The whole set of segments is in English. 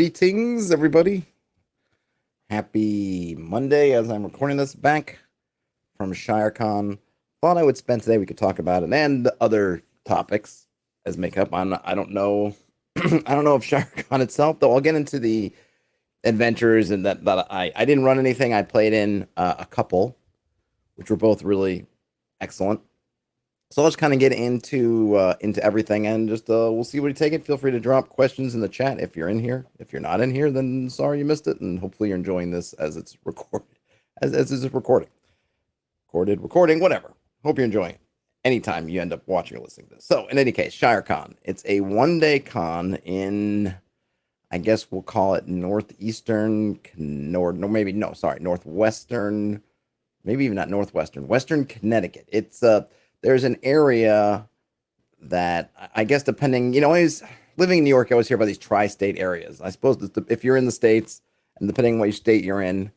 Greetings, everybody. Happy Monday as I'm recording this back from Shire Con. Thought I would spend today, we could talk about it and other topics as makeup. I don't know. I don't know if Shire Con itself, though. I'll get into the adventures and that I didn't run anything. I played in a couple, which were both really excellent. So let's kind of get into everything and just we'll see what you take it. Feel free to drop questions in the chat if you're in here. If you're not in here, then sorry you missed it, and hopefully you're enjoying this as it's recorded, as it's recording, whatever. Hope you're enjoying it. Anytime you end up watching or listening to this. So in any case, Shire Con. It's a 1-day con in, I guess we'll call it northeastern, northwestern, maybe even not northwestern, western Connecticut. It's there's an area that I guess depending, always living in New York, I always hear about these tri-state areas. I suppose if you're in the States and depending on what state you're in,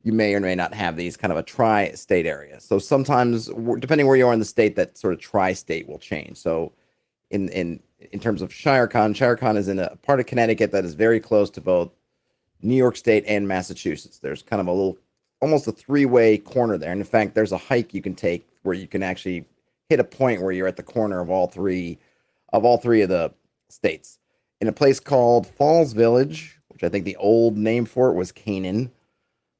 you may or may not have these kind of a tri-state area. So sometimes, depending where you are in the state, that sort of tri-state will change. So in terms of Shire Con is in a part of Connecticut that is very close to both New York State and Massachusetts. There's kind of a little, almost a three-way corner there. And in fact, there's a hike you can take where you can actually hit a point where you're at the corner of all three of the states in a place called Falls Village, which I think the old name for it was Canaan.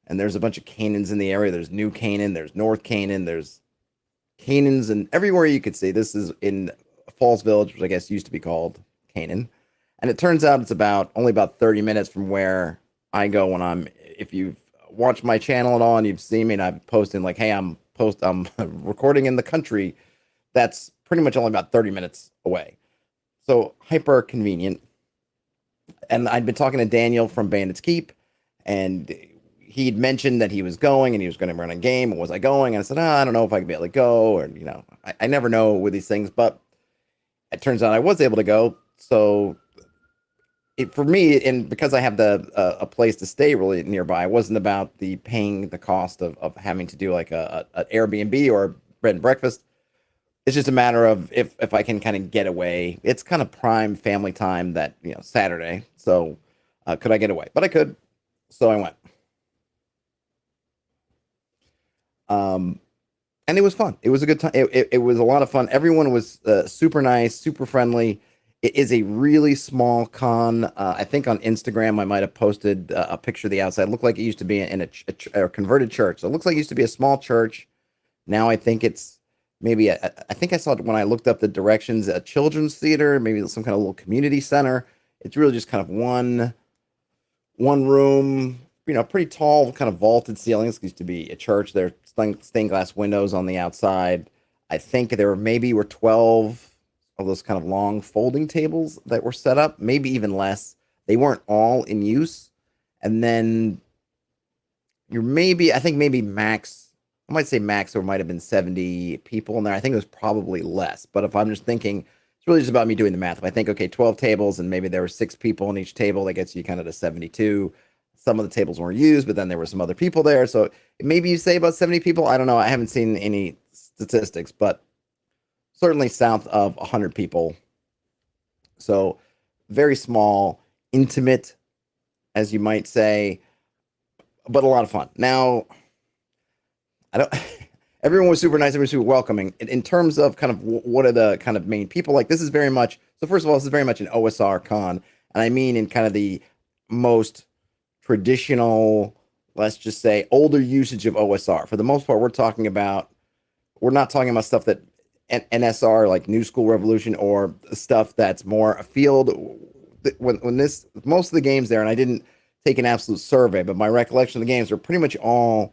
And there's a bunch of Canaans in the area. There's New Canaan, there's North Canaan, there's Canaans, and everywhere you could see. This is in Falls Village, which I guess used to be called Canaan. And it turns out it's only about 30 minutes from where I go when if you've watched my channel at all and you've seen me and I'm posting like, hey, I'm recording in the country, that's pretty much only about 30 minutes away. So hyper convenient. And I'd been talking to Daniel from Bandits Keep, and he'd mentioned that he was going and he was going to run a game. And was I going? And I said, I don't know if I could be able to go. Or, I never know with these things, but it turns out I was able to go. So for me, and because I have a place to stay really nearby, it wasn't about the paying the cost of having to do like an Airbnb or bed and breakfast. It's just a matter of if I can kind of get away. It's kind of prime family time that Saturday. So could I get away? But I could, so I went. And it was fun. It was a good time. It was a lot of fun. Everyone was super nice, super friendly. It is a really small con. I think on Instagram I might have posted a picture of the outside. It looked like it used to be in a converted church. So it looks like it used to be a small church. Now I think it's maybe I think I saw it when I looked up the directions, a children's theater, maybe some kind of little community center. It's really just kind of one room, pretty tall, kind of vaulted ceilings. It used to be a church. There are stained glass windows on the outside. I think there were 12 of those kind of long folding tables that were set up, maybe even less. They weren't all in use. And then I think maybe max, I might say max, there might have been 70 people in there. I think it was probably less. But if I'm just thinking, it's really just about me doing the math. If I think, okay, 12 tables and maybe there were 6 people in each table, that gets you kind of to 72. Some of the tables weren't used, but then there were some other people there. So maybe you say about 70 people. I don't know. I haven't seen any statistics, but certainly south of 100 people. So very small, intimate, as you might say, but a lot of fun. Now, everyone was super nice. Everyone was super welcoming. In terms of kind of what are the kind of main people, like this is very much, so first of all, this is very much an OSR con. And I mean in kind of the most traditional, let's just say older usage of OSR. For the most part, we're not talking about stuff that NSR, like New School Revolution, or stuff that's more a field. When most of the games there, and I didn't take an absolute survey, but my recollection of the games are pretty much all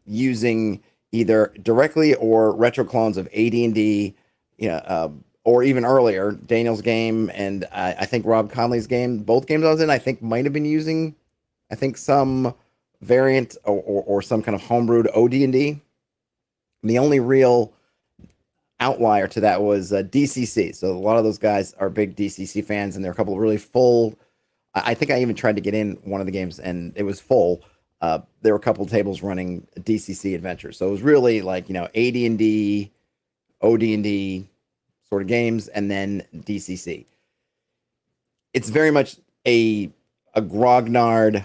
using either directly or retro clones of AD&D, or even earlier, Daniel's game and I think Rob Conley's game. Both games I was in, I think might have been using, I think some variant or some kind of homebrewed od&d. The only real outlier to that was DCC. So a lot of those guys are big DCC fans, and there are a couple of really full. I think I even tried to get in one of the games, and it was full. There were a couple of tables running DCC adventures, so it was really like AD&D, OD&D sort of games, and then DCC. It's very much a a grognard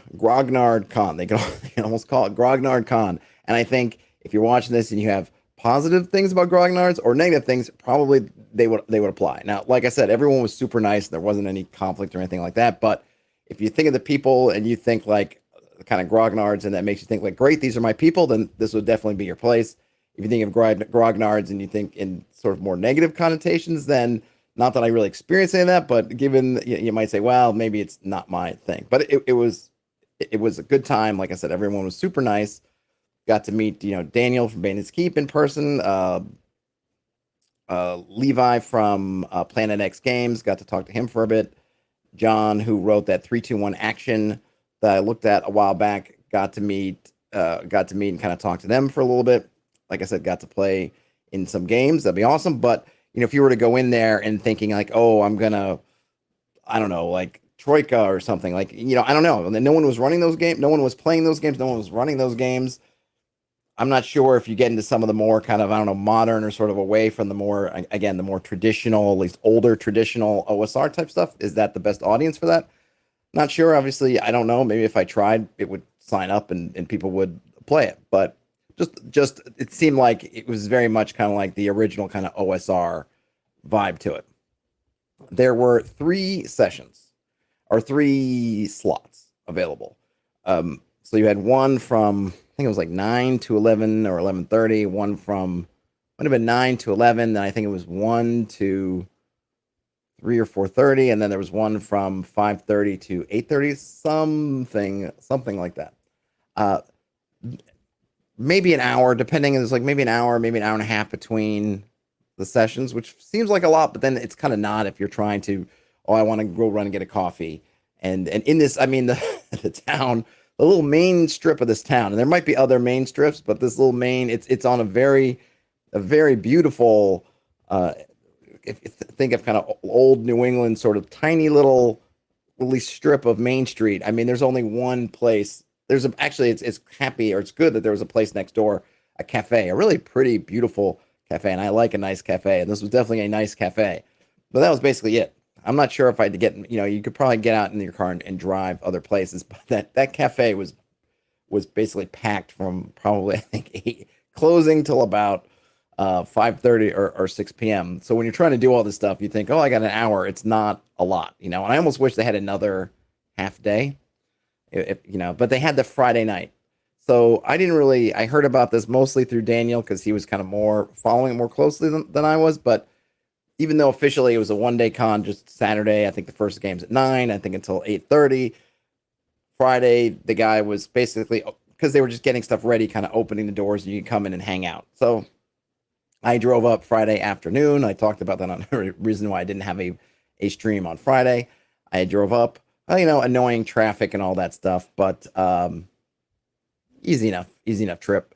con. They can almost call it grognard con. And I think if you're watching this and you have positive things about grognards or negative things, probably they would apply. Now, like I said, everyone was super nice. There wasn't any conflict or anything like that. But if you think of the people and you think like kind of grognards and that makes you think like, great, these are my people, then this would definitely be your place. If you think of grognards and you think in sort of more negative connotations, then not that I really experienced any of that, but given you might say, well, maybe it's not my thing. But it was a good time. Like I said, everyone was super nice. Got to meet Daniel from Bandits Keep in person. Levi from Planet X Games. Got to talk to him for a bit. John, who wrote that 3-2-1 action that I looked at a while back, got to meet and kind of talk to them for a little bit. Like I said, got to play in some games. That'd be awesome. But if you were to go in there and thinking like, oh, I'm gonna, I don't know, like Troika or something, like I don't know. And then no one was running those games. No one was playing those games. No one was running those games. I'm not sure if you get into some of the more kind of, I don't know, modern or sort of away from the more, again, the more traditional, at least older traditional OSR type stuff. Is that the best audience for that? Not sure. Obviously, I don't know. Maybe if I tried, it would sign up and people would play it. But just it seemed like it was very much kind of like the original kind of OSR vibe to it. There were 3 sessions or 3 slots available. So you had one from, I think it was like 9 to 11 or 11:30, one from, might have been 9 to 11, then I think it was 1 to 3 or 4:30, and then there was one from 5:30 to 8:30, something like that. Uh, Maybe an hour, depending. It's like maybe an hour and a half between the sessions, which seems like a lot, but then it's kind of not if you're trying to, oh, I want to go run and get a coffee. And in this, I mean, the town, the little main strip of this town, and there might be other main strips, but this little main, it's on a very beautiful, think of kind of old New England, sort of tiny little strip of Main Street. I mean, there's only one place. Actually, it's happy, or it's good that there was a place next door, a cafe, a really pretty, beautiful cafe, and I like a nice cafe, and this was definitely a nice cafe. But that was basically it. I'm not sure if I had to get, you could probably get out in your car and drive other places, but that cafe was basically packed from probably, I think, 8, closing till about 5:30 or 6 p.m. So when you're trying to do all this stuff, you think, oh, I got an hour. It's not a lot, and I almost wish they had another half day. But they had the Friday night. So I heard about this mostly through Daniel because he was kind of more following it more closely than I was. But even though officially it was a 1-day con, just Saturday, I think the first game's at 9, I think until 8:30. Friday, the guy was basically, because they were just getting stuff ready, kind of opening the doors and you can come in and hang out. So I drove up Friday afternoon. I talked about that on the reason why I didn't have a stream on Friday. I drove up. Annoying traffic and all that stuff, but easy enough trip.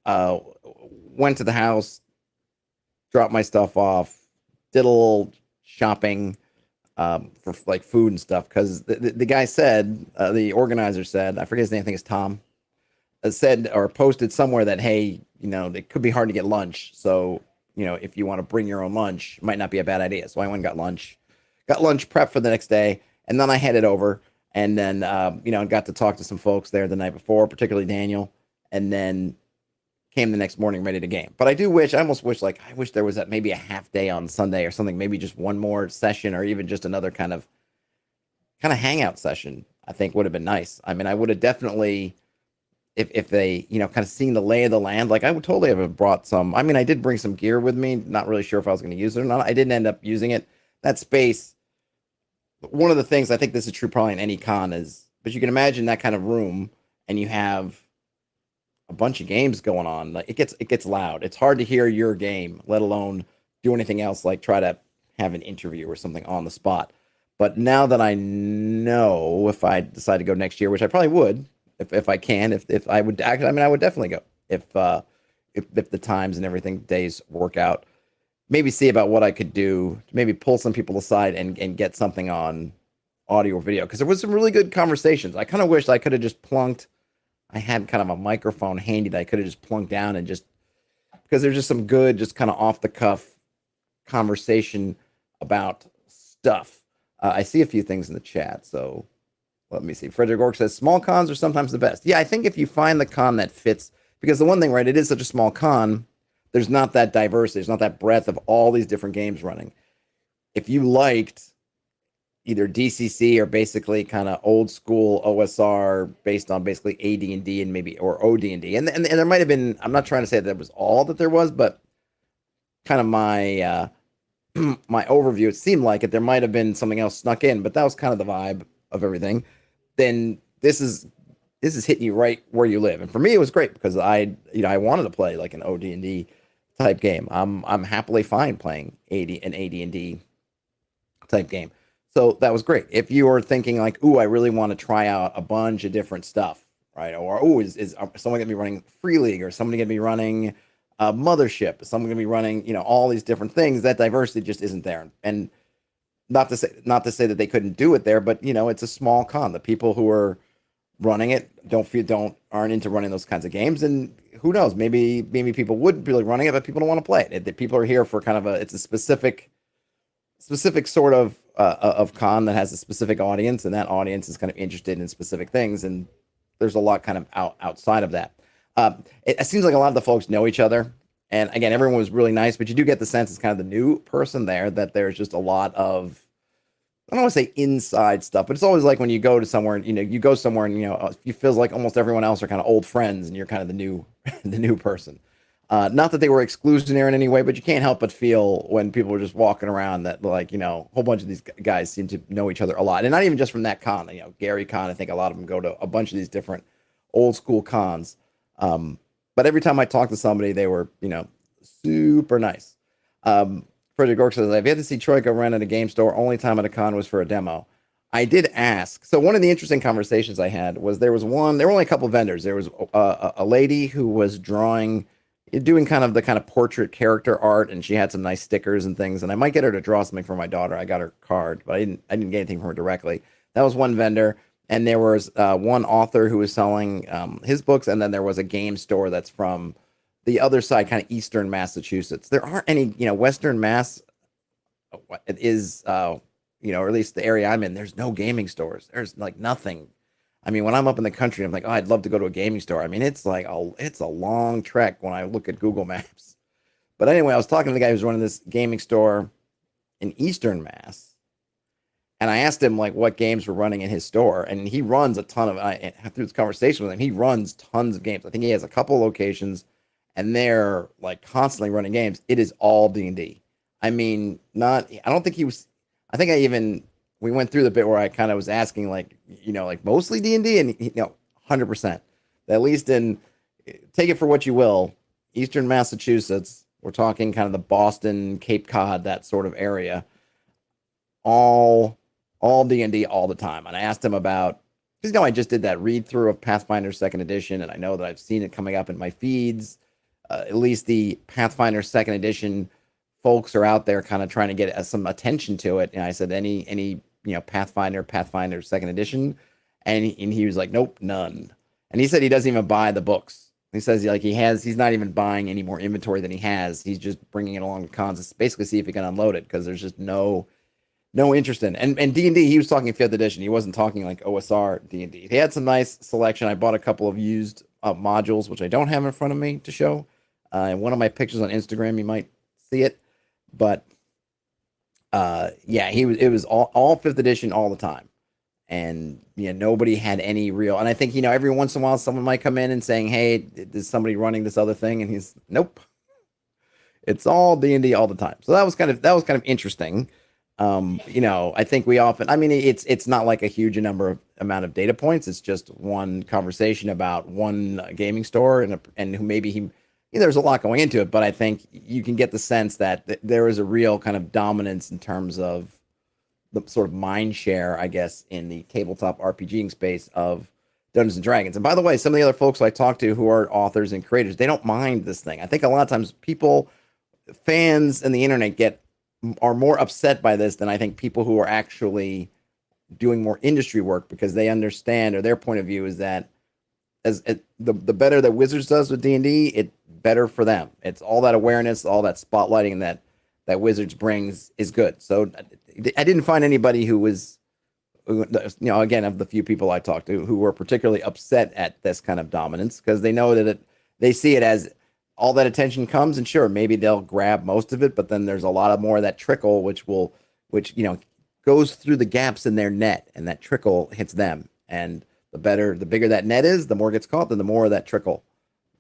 Went to the house, dropped my stuff off, did a little shopping for like food and stuff, because the guy said, the organizer said, I forget his name, I think it's Tom, said or posted somewhere that, hey, it could be hard to get lunch, so if you want to bring your own lunch, it might not be a bad idea. So I went and got lunch prep for the next day. And then I headed over and then, got to talk to some folks there the night before, particularly Daniel, and then came the next morning ready to game. But I almost wish there was maybe a half day on Sunday or something, maybe just one more session or even just another kind of hangout session, I think would have been nice. I mean, I would have definitely, if they, kind of seeing the lay of the land, like I would totally have brought some. I mean, I did bring some gear with me, not really sure if I was going to use it or not. I didn't end up using it. That space. One of the things, I think this is true probably in any con, is, but you can imagine that kind of room and you have a bunch of games going on. Like it gets loud. It's hard to hear your game, let alone do anything else, like try to have an interview or something on the spot. But now that I know, if I decide to go next year, which I probably would, if I can, if I would actually, I mean, I would definitely go if the times and everything days work out. Maybe see about what I could do to maybe pull some people aside and get something on audio or video. Because there was some really good conversations. I kind of wish I could have just plunked. I had kind of a microphone handy that I could have just plunked down and just, because there's just some good, just kind of off the cuff conversation about stuff. I see a few things in the chat. So Let me see. Frederick Ork says small cons are sometimes the best. Yeah, I think if you find the con that fits, because the one thing, right, it is such a small con, there's not that diversity, there's not that breadth of all these different games running. If you liked either DCC or basically kind of old school OSR based on basically AD&D and maybe or OD&D, and there might have been. I'm not trying to say that was all that there was, but kind of my my overview. It seemed like it. There might have been something else snuck in, but that was kind of the vibe of everything. Then this is hitting you right where you live, and for me it was great because I wanted to play like an OD&D type game. I'm happily fine playing an AD&D type game. So that was great. If you are thinking like, ooh, I really want to try out a bunch of different stuff, right? Or ooh, is someone gonna be running Free League, or someone gonna be running a Mothership? Is someone gonna be running, all these different things? That diversity just isn't there. And not to say that they couldn't do it there, but it's a small con. The people who are running it aren't into running those kinds of games, and who knows? Maybe people would be really running it, but people don't want to play it. People are here for kind of it's a specific sort of con that has a specific audience, and that audience is kind of interested in specific things, and there's a lot kind of outside of that. It seems like a lot of the folks know each other, and again, everyone was really nice, but you do get the sense it's kind of the new person there, that there's just a lot of, I don't want to say inside stuff, but it's always like when you go to somewhere, you go somewhere and you feel like almost everyone else are kind of old friends, and you're kind of the new the new person. Not that they were exclusionary in any way, but you can't help but feel when people are just walking around that, like, a whole bunch of these guys seem to know each other a lot. And not even just from that con, Gary Con, I think a lot of them go to a bunch of these different old school cons. But every time I talked to somebody, they were, super nice. Frederick Gork says, I've yet to see Troika run at a game store. Only time at a con was for a demo. I did ask. So one of the interesting conversations I had was there were only a couple vendors. There was a lady who was doing kind of the kind of portrait character art, and she had some nice stickers and things, and I might get her to draw something for my daughter. I got her card, but I didn't get anything from her directly. That was one vendor, and there was one author who was selling his books, and then there was a game store that's from the other side, kind of eastern Massachusetts. There aren't any, Western Mass. It is, or at least the area I'm in, there's no gaming stores. There's like nothing. I mean, when I'm up in the country, I'm like, oh, I'd love to go to a gaming store. I mean, it's a long trek when I look at Google Maps. But anyway, I was talking to the guy who's running this gaming store in Eastern Mass, and I asked him like what games were running in his store, and he runs a ton of. Through this conversation with him, he runs tons of games. I think he has a couple locations, and they're like constantly running games. It is all D&D. I mean, not. I don't think he was. I think we went through the bit where I kind of was asking, like, like mostly D&D, and 100%. At least take it for what you will, Eastern Massachusetts. We're talking kind of the Boston, Cape Cod, that sort of area. All D&D all the time. And I asked him about, because I just did that read through of Pathfinder Second Edition, and I know that I've seen it coming up in my feeds. At least the Pathfinder Second Edition folks are out there kind of trying to get some attention to it. And I said, any Pathfinder Second Edition, and he was like, nope, none. And he said he doesn't even buy the books. He says he's not even buying any more inventory than he has. He's just bringing it along to cons to basically see if he can unload it, because there's just no interest in it. And D&D, he was talking 5th edition. He wasn't talking like OSR D&D. He had some nice selection. I bought a couple of used modules, which I don't have in front of me to show. In one of my pictures on Instagram, you might see it. But yeah, it was all 5th edition all the time. And nobody had any real, and I think every once in a while someone might come in and saying, hey, is somebody running this other thing? And he's, nope, it's all D&D all the time. So that was kind of interesting. I think we often, I mean, it's not like a huge amount of data points. It's just one conversation about one gaming store, and who maybe there's a lot going into it, but I think you can get the sense that there is a real kind of dominance in terms of the sort of mind share, I guess, in the tabletop RPGing space of Dungeons and Dragons. And by the way, some of the other folks I talk to who are authors and creators, they don't mind this thing. I think a lot of times fans and the internet are more upset by this than I think people who are actually doing more industry work, because they understand, or their point of view is that the better that Wizards does with D&D, it's better for them. It's all that awareness, all that spotlighting that Wizards brings is good. So I didn't find anybody who was again, of the few people I talked to who were particularly upset at this kind of dominance because they know that they see it as all that attention comes, and sure, maybe they'll grab most of it, but then there's a lot of more of that trickle, which goes through the gaps in their net, and that trickle hits them. And the bigger that net is, the more gets caught, then the more of that trickle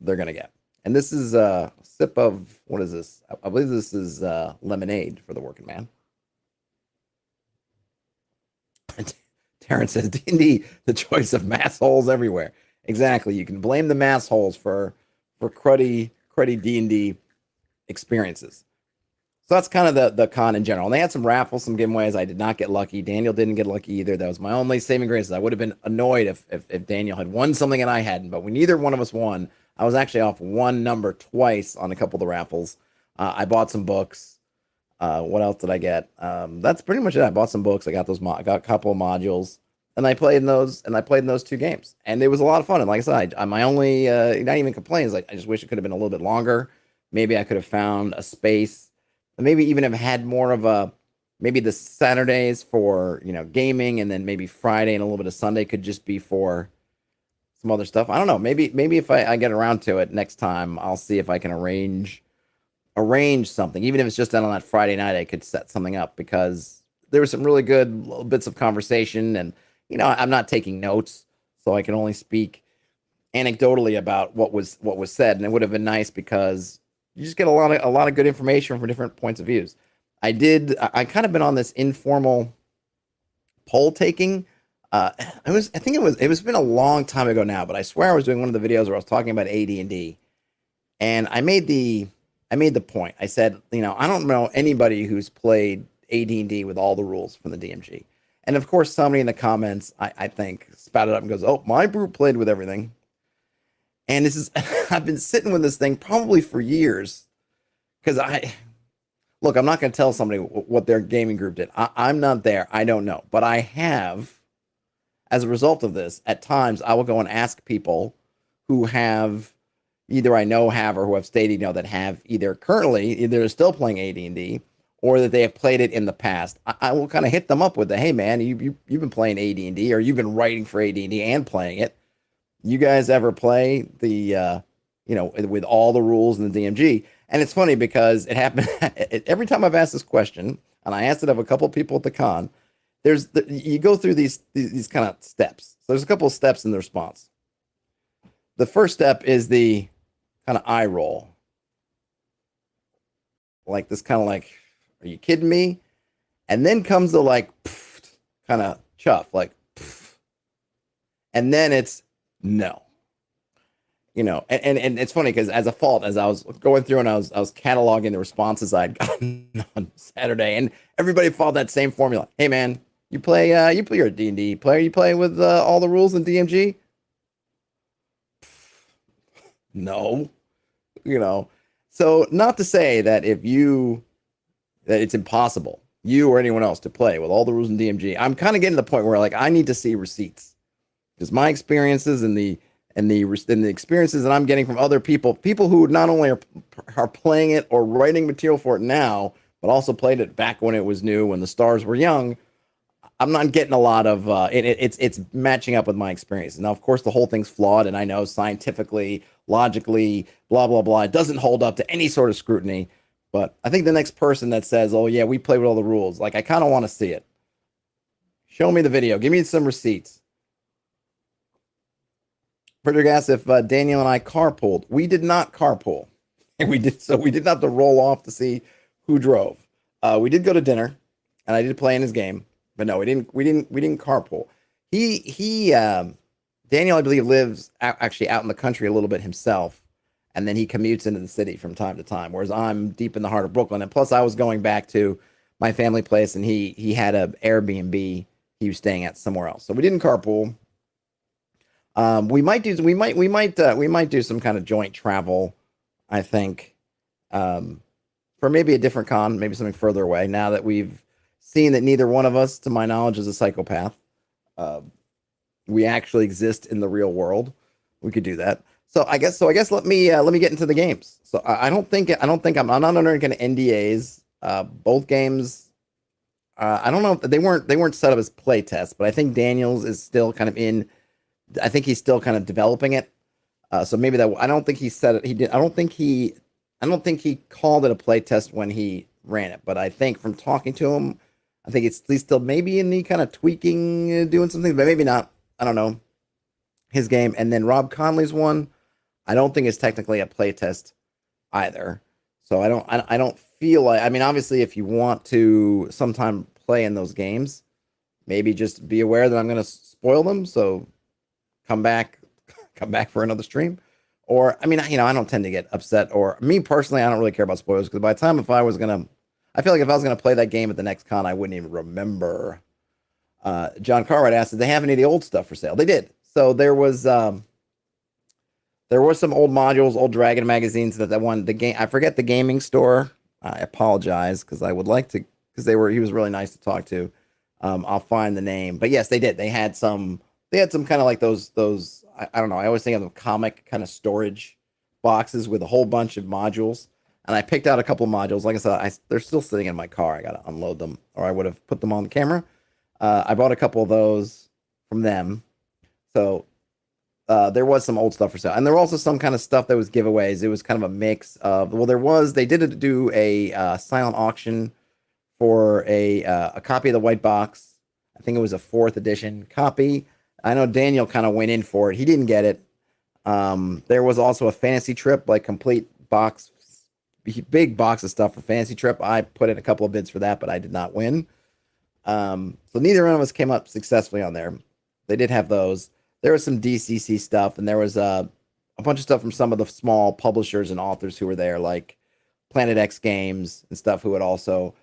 they're gonna get. And this is a sip of what is this? I believe this is lemonade for the working man. Terrence says D&D, the choice of mass holes everywhere. Exactly. You can blame the mass holes for cruddy D&D experiences. So that's kind of the con in general. And they had some raffles, some giveaways. I did not get lucky. Daniel didn't get lucky either. That was my only saving grace. I would have been annoyed if Daniel had won something and I hadn't. But when neither one of us won, I was actually off one number twice on a couple of the raffles. I bought some books. What else did I get? That's pretty much it. I bought some books. I got I got a couple of modules, and I played in those. And I played in those two games, and it was a lot of fun. And like I said, my only not even complaints. Like I just wish it could have been a little bit longer. Maybe I could have found a space, maybe even have had more of a maybe the Saturdays for gaming, and then maybe Friday and a little bit of Sunday could just be for some other stuff. I don't know. Maybe if I get around to it next time, I'll see if I can arrange something, even if it's just on that Friday night. I could set something up because there were some really good little bits of conversation, and I'm not taking notes, so I can only speak anecdotally about what was said, and it would have been nice because you just get a lot of good information from different points of views. I kind of been on this informal poll taking. It was been a long time ago now, but I swear I was doing one of the videos where I was talking about AD&D, and I made the point. I said, I don't know anybody who's played AD&D with all the rules from the DMG. And of course, somebody in the comments, I think, spouted up and goes, "Oh, my group played with everything." And this is, I've been sitting with this thing probably for years because I'm not going to tell somebody what their gaming group did. I'm not there. I don't know. But I have, as a result of this, at times I will go and ask people who have either I know have or who have stated that have either still playing AD&D or that they have played it in the past. I will kind of hit them up with hey man, you've been playing AD&D or you've been writing for AD&D and playing it. You guys ever play the with all the rules in the DMG? And it's funny because it happened every time I've asked this question, and I asked it of a couple of people at the con. You go through these kind of steps. So there's a couple of steps in the response. The first step is the kind of eye roll. Like this kind of like, are you kidding me? And then comes the like kind of chuff, like, and then it's no. And it's funny because as I was going through and I was cataloging the responses I'd gotten on Saturday, and everybody followed that same formula. Hey man, you're a D&D player, you play with all the rules in DMG? No. So not to say that that it's impossible, you or anyone else, to play with all the rules in DMG. I'm kind of getting to the point where like I need to see receipts because my experiences and the experiences that I'm getting from other people who not only are playing it or writing material for it now, but also played it back when it was new, when the stars were young. I'm not getting a lot of it's matching up with my experiences. Now, of course, the whole thing's flawed, and I know scientifically, logically, blah blah blah, it doesn't hold up to any sort of scrutiny. But I think the next person that says, "Oh yeah, we play with all the rules," like I kind of want to see it. Show me the video. Give me some receipts. Frederick asks if Daniel and I carpooled. We did not carpool. We did not have to roll off to see who drove. We did go to dinner, and I did play in his game. But no, we didn't carpool. Daniel, I believe, lives actually out in the country a little bit himself, and then he commutes into the city from time to time. Whereas I'm deep in the heart of Brooklyn, and plus I was going back to my family place, and he had a Airbnb he was staying at somewhere else. So we didn't carpool. We might do some kind of joint travel, I think, for maybe a different con, maybe something further away. Now that we've seen that neither one of us, to my knowledge, is a psychopath, we actually exist in the real world. We could do that. So I guess let me get into the games. So I'm not under any kind of NDAs. Both games I don't know if they weren't set up as play tests, but I think Daniels is still kind of in. I think he's still kind of developing it. So maybe that I don't think he said it. He did. I don't think he called it a play test when he ran it. But I think from talking to him, I think he's still maybe in the kind of tweaking, doing something, but maybe not. I don't know his game. And then Rob Conley's one. I don't think it's technically a play test either. So I don't feel like. I mean, obviously, if you want to sometime play in those games, maybe just be aware that I'm going to spoil them. So come back, come back for another stream. Or I mean, I don't tend to get upset. Or me personally, I don't really care about spoilers because by the time if I was gonna, I feel like if I was gonna play that game at the next con, I wouldn't even remember. John Cartwright asked, "Did they have any of the old stuff for sale?" They did. So there was some old modules, old Dragon magazines that one the game. I forget the gaming store. I apologize because I would like to because he was really nice to talk to. I'll find the name, but yes, they did. They had some. They had some kind of like those. I don't know. I always think of them comic kind of storage boxes with a whole bunch of modules. And I picked out a couple of modules. Like I said, they're still sitting in my car. I got to unload them, or I would have put them on the camera. I bought a couple of those from them. So there was some old stuff for sale, and there were also some kind of stuff that was giveaways. It was kind of a mix of they did do a silent auction for a copy of the white box. I think it was a fourth edition copy. I know Daniel kind of went in for it. He didn't get it. There was also a fantasy trip, like complete box, big box of stuff for fantasy trip. I put in a couple of bids for that, but I did not win. So neither one of us came up successfully on there. They did have those. There was some DCC stuff, and there was a bunch of stuff from some of the small publishers and authors who were there, like Planet X Games and stuff, who had also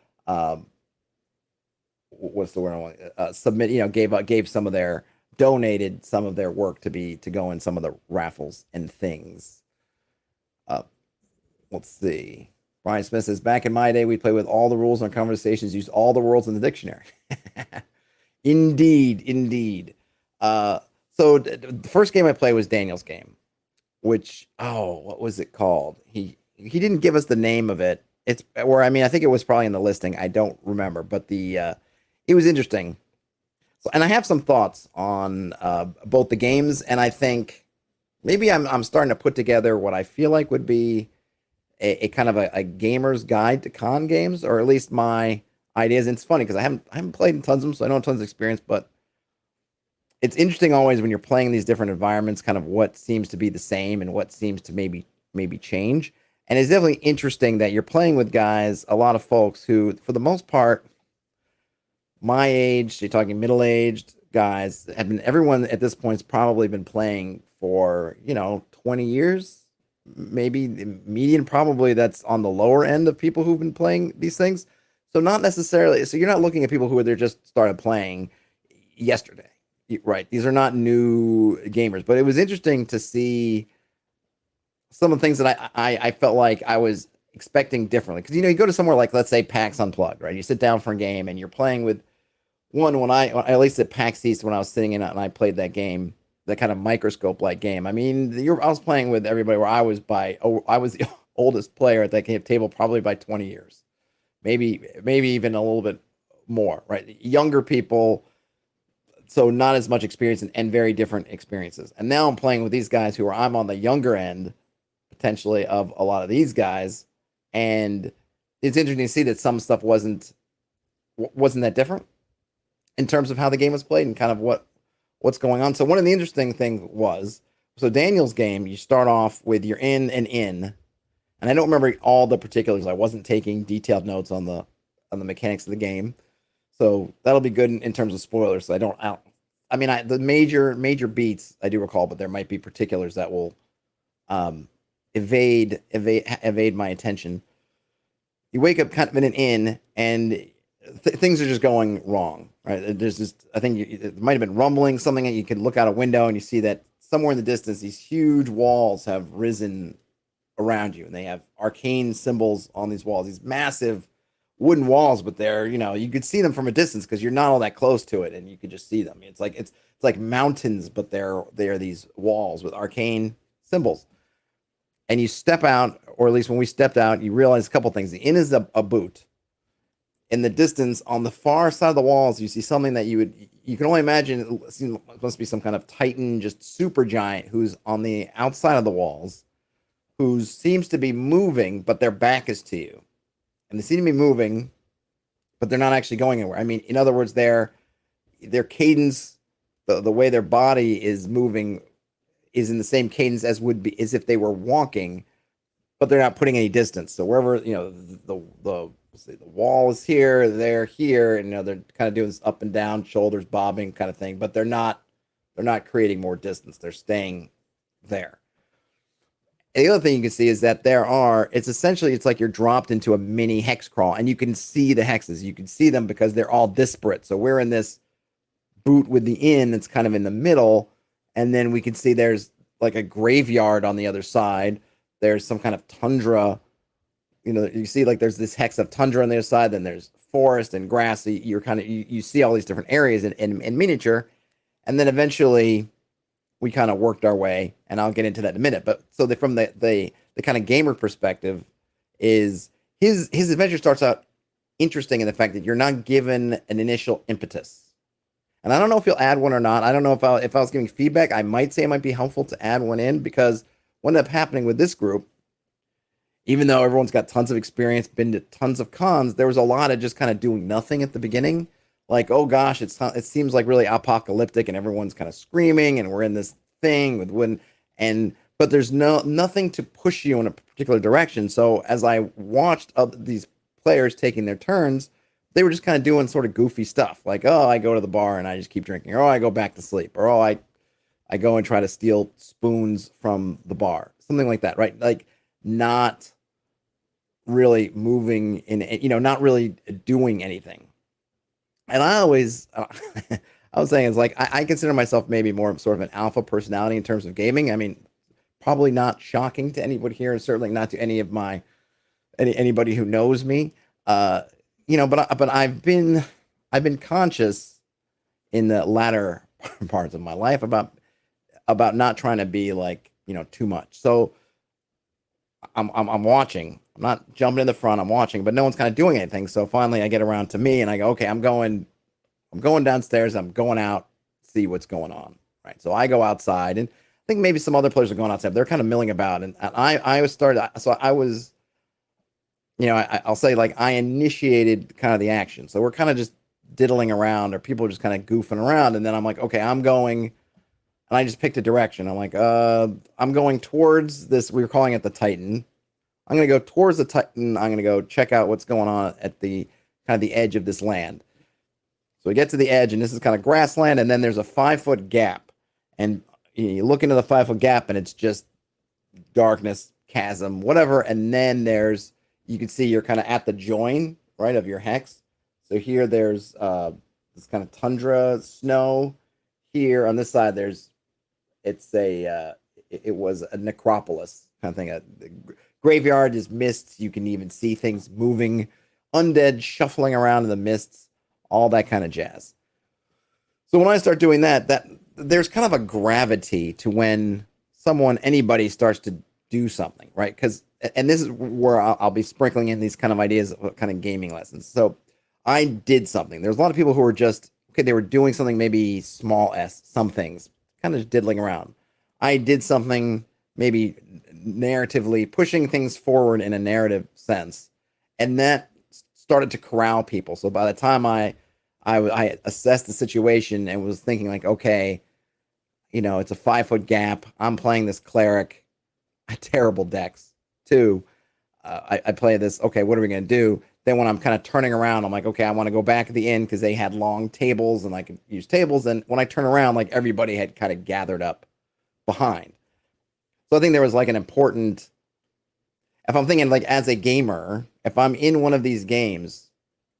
what's the word I want? Submit, gave some of their donated some of their work to go in some of the raffles and things. Uh, let's see. Brian Smith says, back in my day, we played with all the rules in our conversations, used all the words in the dictionary. Indeed, indeed. So the first game I played was Daniel's game, which, what was it called? He didn't give us the name of it. I think it was probably in the listing. I don't remember, but it was interesting. And I have some thoughts on both the games, and I think maybe I'm starting to put together what I feel like would be a kind of a gamer's guide to con games, or at least my ideas. And it's funny because I haven't played in tons of them, so I don't have tons of experience. But it's interesting always when you're playing these different environments, kind of what seems to be the same and what seems to maybe change. And it's definitely interesting that you're playing with guys, a lot of folks who, for the most part, my age, you're talking middle-aged guys, everyone at this point's probably been playing for, 20 years, maybe median, probably that's on the lower end of people who've been playing these things. So not necessarily, so you're not looking at people who they just started playing yesterday, right? These are not new gamers, but it was interesting to see some of the things that I felt like I was expecting differently. Because, you go to somewhere like, let's say, PAX Unplugged, right? You sit down for a game and you're playing with when at least at PAX East, when I was sitting in it and I played that game, that kind of microscope-like game. I mean, I was playing with everybody where I was the oldest player at that table probably by 20 years, maybe even a little bit more, right? Younger people, so not as much experience and very different experiences. And now I'm playing with these guys I'm on the younger end, potentially, of a lot of these guys, and it's interesting to see that some stuff wasn't that different in terms of how the game was played and kind of what's going on. So one of the interesting things was, so Daniel's game, you start off with your in, and I don't remember all the particulars. I wasn't taking detailed notes on the mechanics of the game, so that'll be good in terms of spoilers. So the major beats I do recall, but there might be particulars that will evade my attention. You wake up kind of in an inn, and things are just going wrong, right? There's just, I think it might have been rumbling, something that you could look out a window and you see that somewhere in the distance, these huge walls have risen around you, and they have arcane symbols on these walls, these massive wooden walls, but they're, you could see them from a distance because you're not all that close to it, and you could just see them. It's like mountains, but they're these walls with arcane symbols. And you step out, or at least when we stepped out, you realize a couple things. The inn is a boot. in the distance on the far side of the walls, you see something that you can only imagine it must be some kind of titan, just super giant, who's on the outside of the walls, who seems to be moving, but their back is to you, and they seem to be moving, but they're not actually going anywhere. I mean, in other words, their cadence, the way their body is moving, is in the same cadence as would be as if they were walking, but they're not putting any distance. So wherever the let's see, the wall is here, they're here, and they're kind of doing this up and down, shoulders bobbing kind of thing, but they're not creating more distance. They're staying there. And the other thing you can see is that it's like you're dropped into a mini hex crawl, and you can see the hexes. You can see them because they're all disparate. So we're in this boot with the inn that's kind of in the middle, and then we can see there's like a graveyard on the other side. There's some kind of tundra. You see like there's this hex of tundra on the other side, then there's forest and grassy. You see all these different areas in miniature, and then eventually we kind of worked our way, and I'll get into that in a minute. But so from the kind of gamer perspective, is his adventure starts out interesting in the fact that you're not given an initial impetus. And I don't know if you'll add one or not. I don't know if I was giving feedback, I might say it might be helpful to add one in, because what ended up happening with this group, even though everyone's got tons of experience, been to tons of cons, there was a lot of just kind of doing nothing at the beginning. Like, oh gosh, it seems like really apocalyptic, and everyone's kind of screaming, and we're in this thing but there's nothing to push you in a particular direction. So as I watched these players taking their turns, they were just kind of doing sort of goofy stuff, like, oh, I go to the bar and I just keep drinking, or oh, I go back to sleep, or oh, I go and try to steal spoons from the bar, something like that, right? Like, not really moving not really doing anything. And I always, I was saying, it's like, I consider myself maybe more of sort of an alpha personality in terms of gaming. I mean, probably not shocking to anybody here, and certainly not to anybody who knows me. But I've been conscious in the latter parts of my life about not trying to be like, too much. So I'm watching. I'm not jumping in the front. I'm watching, but no one's kind of doing anything. So finally, I get around to me, and I go, okay, I'm going downstairs. I'm going out, see what's going on. Right. So I go outside, and I think maybe some other players are going outside. They're kind of milling about, and I was started. So I was, I'll say, like, I initiated kind of the action. So we're kind of just diddling around, or people are just kind of goofing around, and then I'm like, okay, I'm going. And I just picked a direction. I'm like, I'm going towards this. We were calling it the Titan. I'm going to go towards the Titan. I'm going to go check out what's going on at the kind of the edge of this land. So we get to the edge, and this is kind of grassland, and then there's a 5-foot gap. And you look into the 5-foot gap, and it's just darkness, chasm, whatever. And then you can see you're kind of at the join, right, of your hex. So here there's this kind of tundra, snow. Here on this side, it was a necropolis kind of thing. A graveyard is mists. You can even see things moving, undead shuffling around in the mists, all that kind of jazz. So when I start doing that there's kind of a gravity to when anybody starts to do something, right? And this is where I'll be sprinkling in these kind of ideas of kind of gaming lessons. So I did something. There's a lot of people who were just, okay, they were doing something, maybe small s, some things, kind of diddling around. I did something, maybe narratively pushing things forward in a narrative sense, and that started to corral people. So by the time I assessed the situation and was thinking, like, okay, it's a 5-foot gap. I'm playing this cleric, terrible decks too. I play this. Okay, what are we gonna do? Then when I'm kind of turning around, I'm like, okay, I want to go back at the inn because they had long tables and I could use tables. And when I turn around, like, everybody had kind of gathered up behind. So I think there was like an important, if I'm thinking like as a gamer, if I'm in one of these games,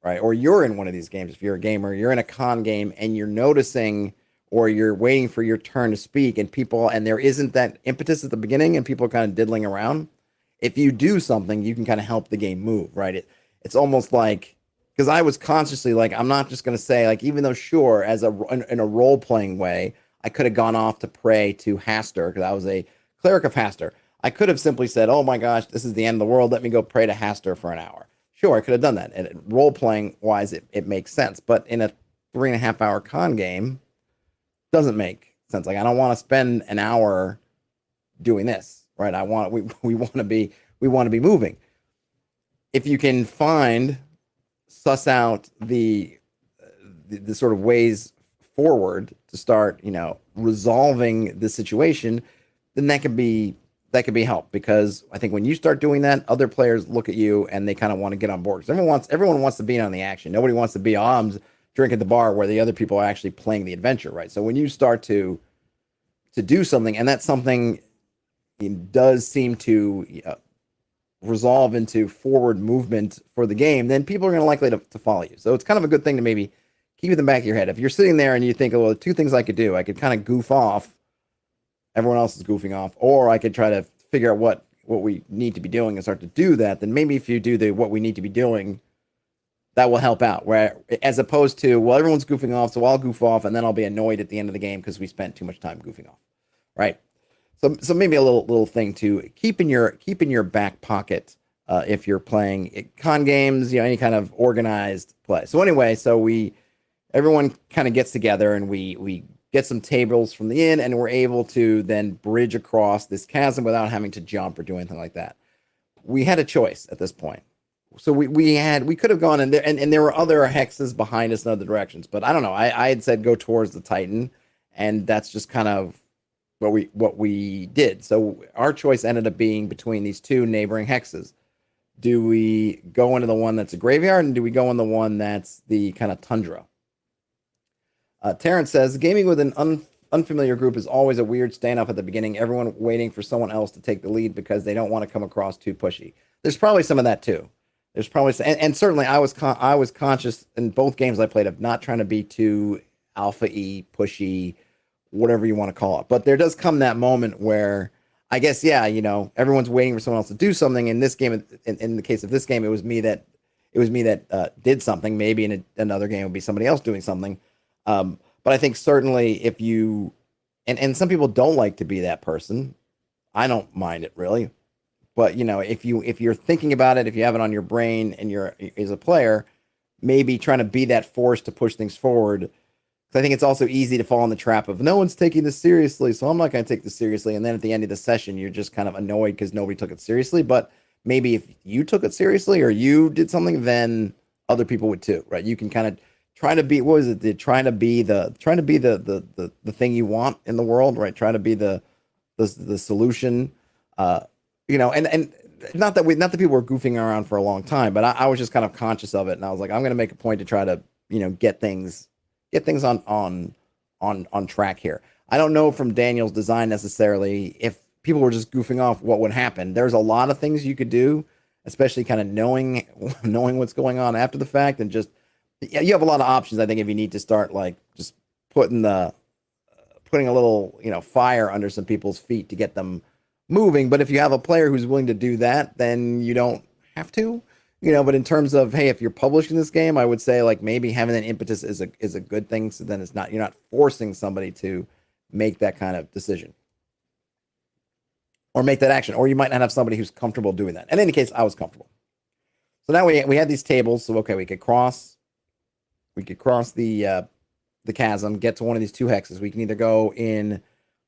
right, or you're in one of these games, if you're a gamer, you're in a con game and you're noticing, or you're waiting for your turn to speak, and there isn't that impetus at the beginning and people are kind of diddling around. If you do something, you can kind of help the game move, right? It's almost like, because I was consciously like, I'm not just going to say, like, even though sure, in a role playing way, I could have gone off to pray to Hastur because I was a cleric of Hastur. I could have simply said, oh my gosh, this is the end of the world. Let me go pray to Hastur for an hour. Sure, I could have done that. And role playing wise, it makes sense. But in a 3.5 hour con game, doesn't make sense. Like I don't want to spend an hour doing this, right? We want to be moving. If you can suss out the sort of ways forward to start, resolving the situation, then that could be help, because I think when you start doing that, other players look at you and they kind of want to get on board. Because everyone wants to be on the action. Nobody wants to be, oh, I'm drinking at the bar where the other people are actually playing the adventure, right? So when you start to do something, and that something does seem to resolve into forward movement for the game, then people are going to likely to follow you. So it's kind of a good thing to maybe keep in the back of your head. If you're sitting there and you think, well, two things I could do, I could kind of goof off. Everyone else is goofing off, or I could try to figure out what we need to be doing and start to do that. Then maybe if you do what we need to be doing, that will help out. Where as opposed to, well, everyone's goofing off, so I'll goof off, and then I'll be annoyed at the end of the game because we spent too much time goofing off, right? So maybe a little thing to keep in your back pocket if you're playing con games, any kind of organized play. So anyway, everyone kind of gets together and we get some tables from the inn, and we're able to then bridge across this chasm without having to jump or do anything like that. We had a choice at this point. So we could have gone in there, and there were other hexes behind us in other directions, but I don't know. I had said go towards the Titan, and that's just kind of what we did. So our choice ended up being between these two neighboring hexes. Do we go into the one that's a graveyard, and do we go in the one that's the kind of tundra? Terrence says, gaming with an unfamiliar group is always a weird standoff at the beginning, everyone waiting for someone else to take the lead because they don't want to come across too pushy. There's probably some of that too. There's probably, and certainly I was conscious in both games I played of not trying to be too alpha-y, pushy, whatever you want to call it. But there does come that moment where I guess, yeah, everyone's waiting for someone else to do something. In this game, in the case of this game, it was me that did something. Maybe in another game it would be somebody else doing something. But I think certainly if you, and some people don't like to be that person. I don't mind it really. But if you're thinking about it, if you have it on your brain and you're as a player, maybe trying to be that force to push things forward. Because I think it's also easy to fall in the trap of no one's taking this seriously, so I'm not going to take this seriously. And then at the end of the session, you're just kind of annoyed because nobody took it seriously. But maybe if you took it seriously or you did something, then other people would too, right? You can kind of try to be, what was it? Trying to be the thing you want in the world, right? Trying to be the solution. And not that people were goofing around for a long time, but I was just kind of conscious of it, and I was like, I'm going to make a point to try to get things on track here. I don't know from Daniel's design necessarily if people were just goofing off what would happen. There's a lot of things you could do, especially kind of knowing what's going on after the fact, and just you have a lot of options. I think if you need to start like just putting a little fire under some people's feet to get them moving. But if you have a player who's willing to do that, then you don't have to. But in terms of, hey, if you're publishing this game, I would say like maybe having that impetus is a good thing. So then you're not forcing somebody to make that kind of decision or make that action, or you might not have somebody who's comfortable doing that. In any case, I was comfortable. So now we had these tables. So okay, we could cross the chasm, get to one of these two hexes. We can either go into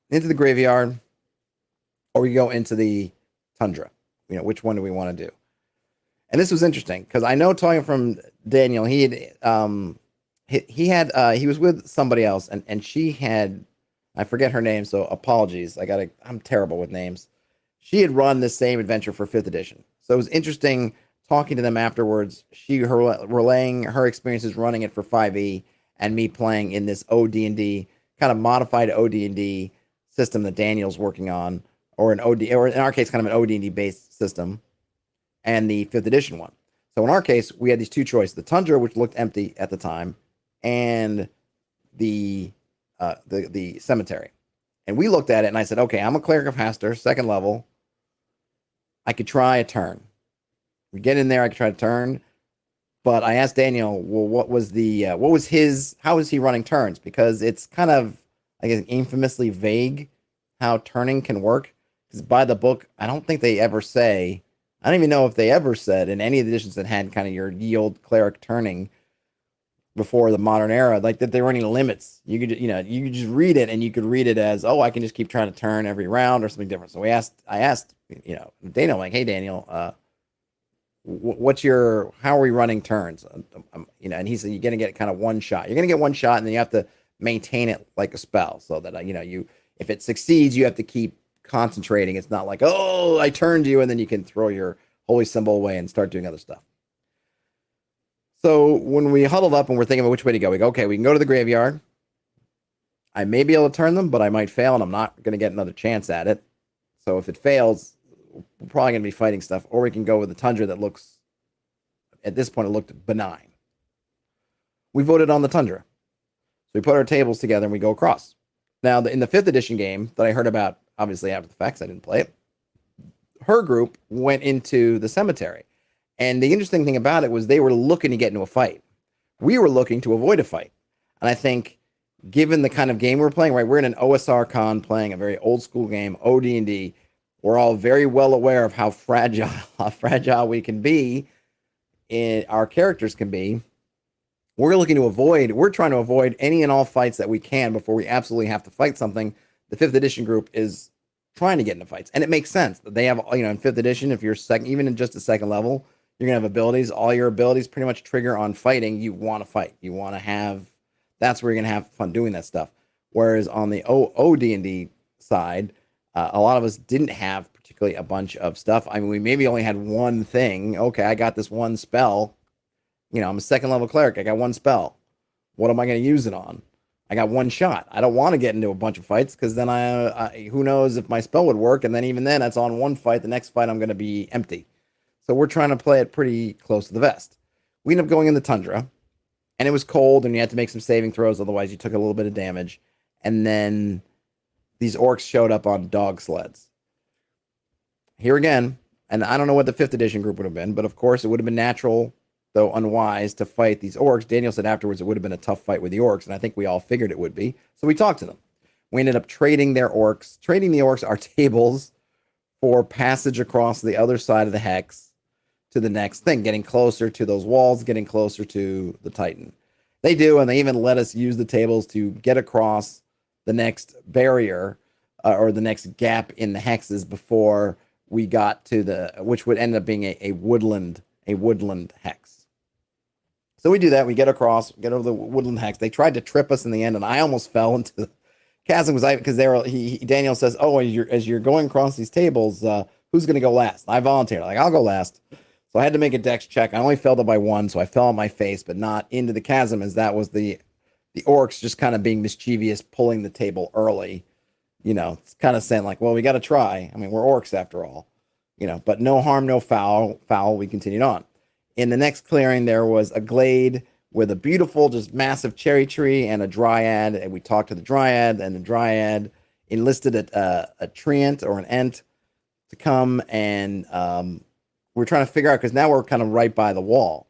the graveyard, or we go into the tundra. Which one do we want to do? And this was interesting because I know, talking from Daniel, he was with somebody else, and she had, I forget her name, so apologies. I'm terrible with names. She had run the same adventure for 5th edition, so it was interesting talking to them afterwards. Her relaying her experiences running it for 5e, and me playing in this od&d kind of modified od&d system that Daniel's working on, or in our case, kind of an od&d based system, and the 5th edition one. So in our case, we had these two choices: the tundra, which looked empty at the time, and the cemetery. And we looked at it, and I said, okay, I'm a cleric of Hastur, 2nd level. I could try a turn. We get in there, I could try to turn. But I asked Daniel, well, how is he running turns? Because it's kind of, I guess, infamously vague how turning can work. Because by the book, I don't think they ever say, I don't even know if they ever said in any of the editions that had kind of your yield cleric turning before the modern era, like that there were any limits. You could, you could just read it and you could read it as, oh, I can just keep trying to turn every round or something different. So I asked, Daniel, like, hey, Daniel, how are we running turns? And he said, you're going to get kind of one shot. You're going to get one shot and then you have to maintain it like a spell so that, if it succeeds, you have to keep concentrating. It's not like, oh, I turned you, and then you can throw your holy symbol away and start doing other stuff. So when we huddled up and we're thinking about which way to go, we go, okay, we can go to the graveyard. I may be able to turn them, but I might fail, and I'm not going to get another chance at it. So if it fails, we're probably going to be fighting stuff. Or we can go with the Tundra that looks, at this point, it looked benign. We voted on the Tundra. So we put our tables together and we go across. Now, in the 5th edition game that I heard about, obviously after the fact, I didn't play it, her group went into the cemetery. And the interesting thing about it was they were looking to get into a fight. We were looking to avoid a fight. And I think, given the kind of game we're playing, right, we're in an OSR con playing a very old school game, od&d. We're all very well aware of how fragile we can be, our characters can be. We're trying to avoid any and all fights that we can before we absolutely have to fight something. The 5th edition group is trying to get into fights. And it makes sense that they have, in 5th edition, if you're second, even in just a second level, you're going to have abilities. All your abilities pretty much trigger on fighting. You want to fight. You want to have, that's where you're going to have fun doing that stuff. Whereas on the od&d side, a lot of us didn't have particularly a bunch of stuff. I mean, we maybe only had one thing. Okay, I got this one spell. I'm a second level cleric. I got one spell. What am I going to use it on? I got one shot. I don't want to get into a bunch of fights because then who knows if my spell would work. And then even then, that's on one fight. The next fight, I'm going to be empty. So we're trying to play it pretty close to the vest. We ended up going in the Tundra, and it was cold, and you had to make some saving throws. Otherwise, you took a little bit of damage. And then these orcs showed up on dog sleds. Here again, and I don't know what the 5th edition group would have been, but of course, it would have been natural, though unwise, to fight these orcs. Daniel said afterwards it would have been a tough fight with the orcs, and I think we all figured it would be. So we talked to them. We ended up trading the orcs our tables for passage across the other side of the hex to the next thing, getting closer to those walls, getting closer to the Titan. They do, and they even let us use the tables to get across the next barrier or the next gap in the hexes before we got to which would end up being a woodland hex. So we do that. We get across, get over the woodland hex. They tried to trip us in the end, and I almost fell into the chasm because Daniel says, "Oh, as you're going across these tables, who's going to go last?" I volunteered. Like, I'll go last. So I had to make a dex check. I only failed it by one, so I fell on my face, but not into the chasm, as that was the orcs just kind of being mischievous, pulling the table early. It's kind of saying like, well, we got to try. I mean, we're orcs after all. But no harm, no foul. We continued on. In the next clearing, there was a glade with a beautiful, just massive cherry tree and a dryad. And we talked to the dryad, and the dryad enlisted a treant or an ent to come, and we're trying to figure out, because now we're kind of right by the wall,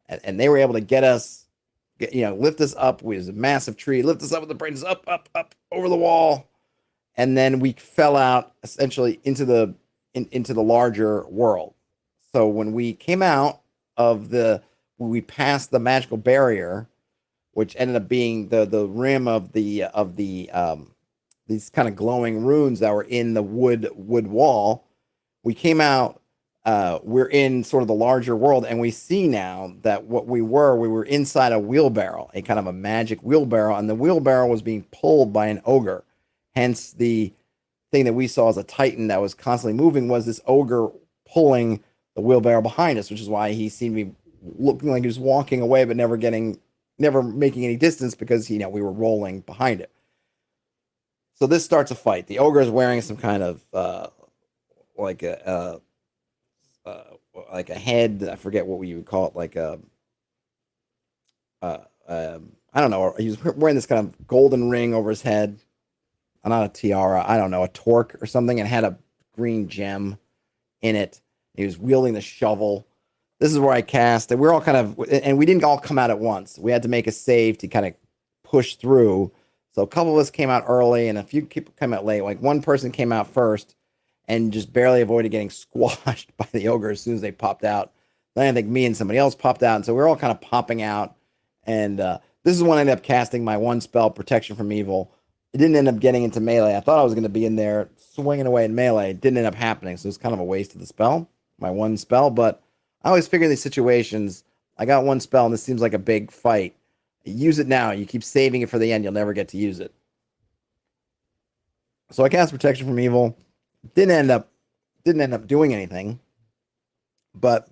and they were able to get us, lift us up with a massive tree, lift us up with the branches up over the wall, and then we fell out essentially into the larger world. So when we came out we passed the magical barrier, which ended up being the rim of these kind of glowing runes that were in the wood wall. We came out. We're in sort of the larger world, and we see now that we were inside a wheelbarrow, a kind of a magic wheelbarrow, and the wheelbarrow was being pulled by an ogre. Hence, the thing that we saw as a Titan that was constantly moving was this ogre pulling the wheelbarrow behind us, which is why he seemed to be looking like he was walking away, but never making any distance, because we were rolling behind it. So this starts a fight. The ogre is wearing some kind of like a head. I forget what you would call it, like I don't know. He was wearing this kind of golden ring over his head. Not a tiara. I don't know, a torque or something, and had a green gem in it. He was wielding the shovel. This is where I cast, and we're all and we didn't all come out at once. We had to make a save to kind of push through. So a couple of us came out early, and a few people came out late. Like one person came out first, and just barely avoided getting squashed by the ogre as soon as they popped out. Then I think me and somebody else popped out, and so we are all kind of popping out. And this is when I ended up casting my one spell, Protection from Evil. It didn't end up getting into melee. I thought I was going to be in there swinging away in melee. It didn't end up happening, so it was kind of a waste of the spell, my one spell. But I always figure in these situations, I got one spell, and this seems like a big fight. Use it now. You keep saving it for the end. You'll never get to use it. So I cast Protection from Evil. Didn't end up doing anything. But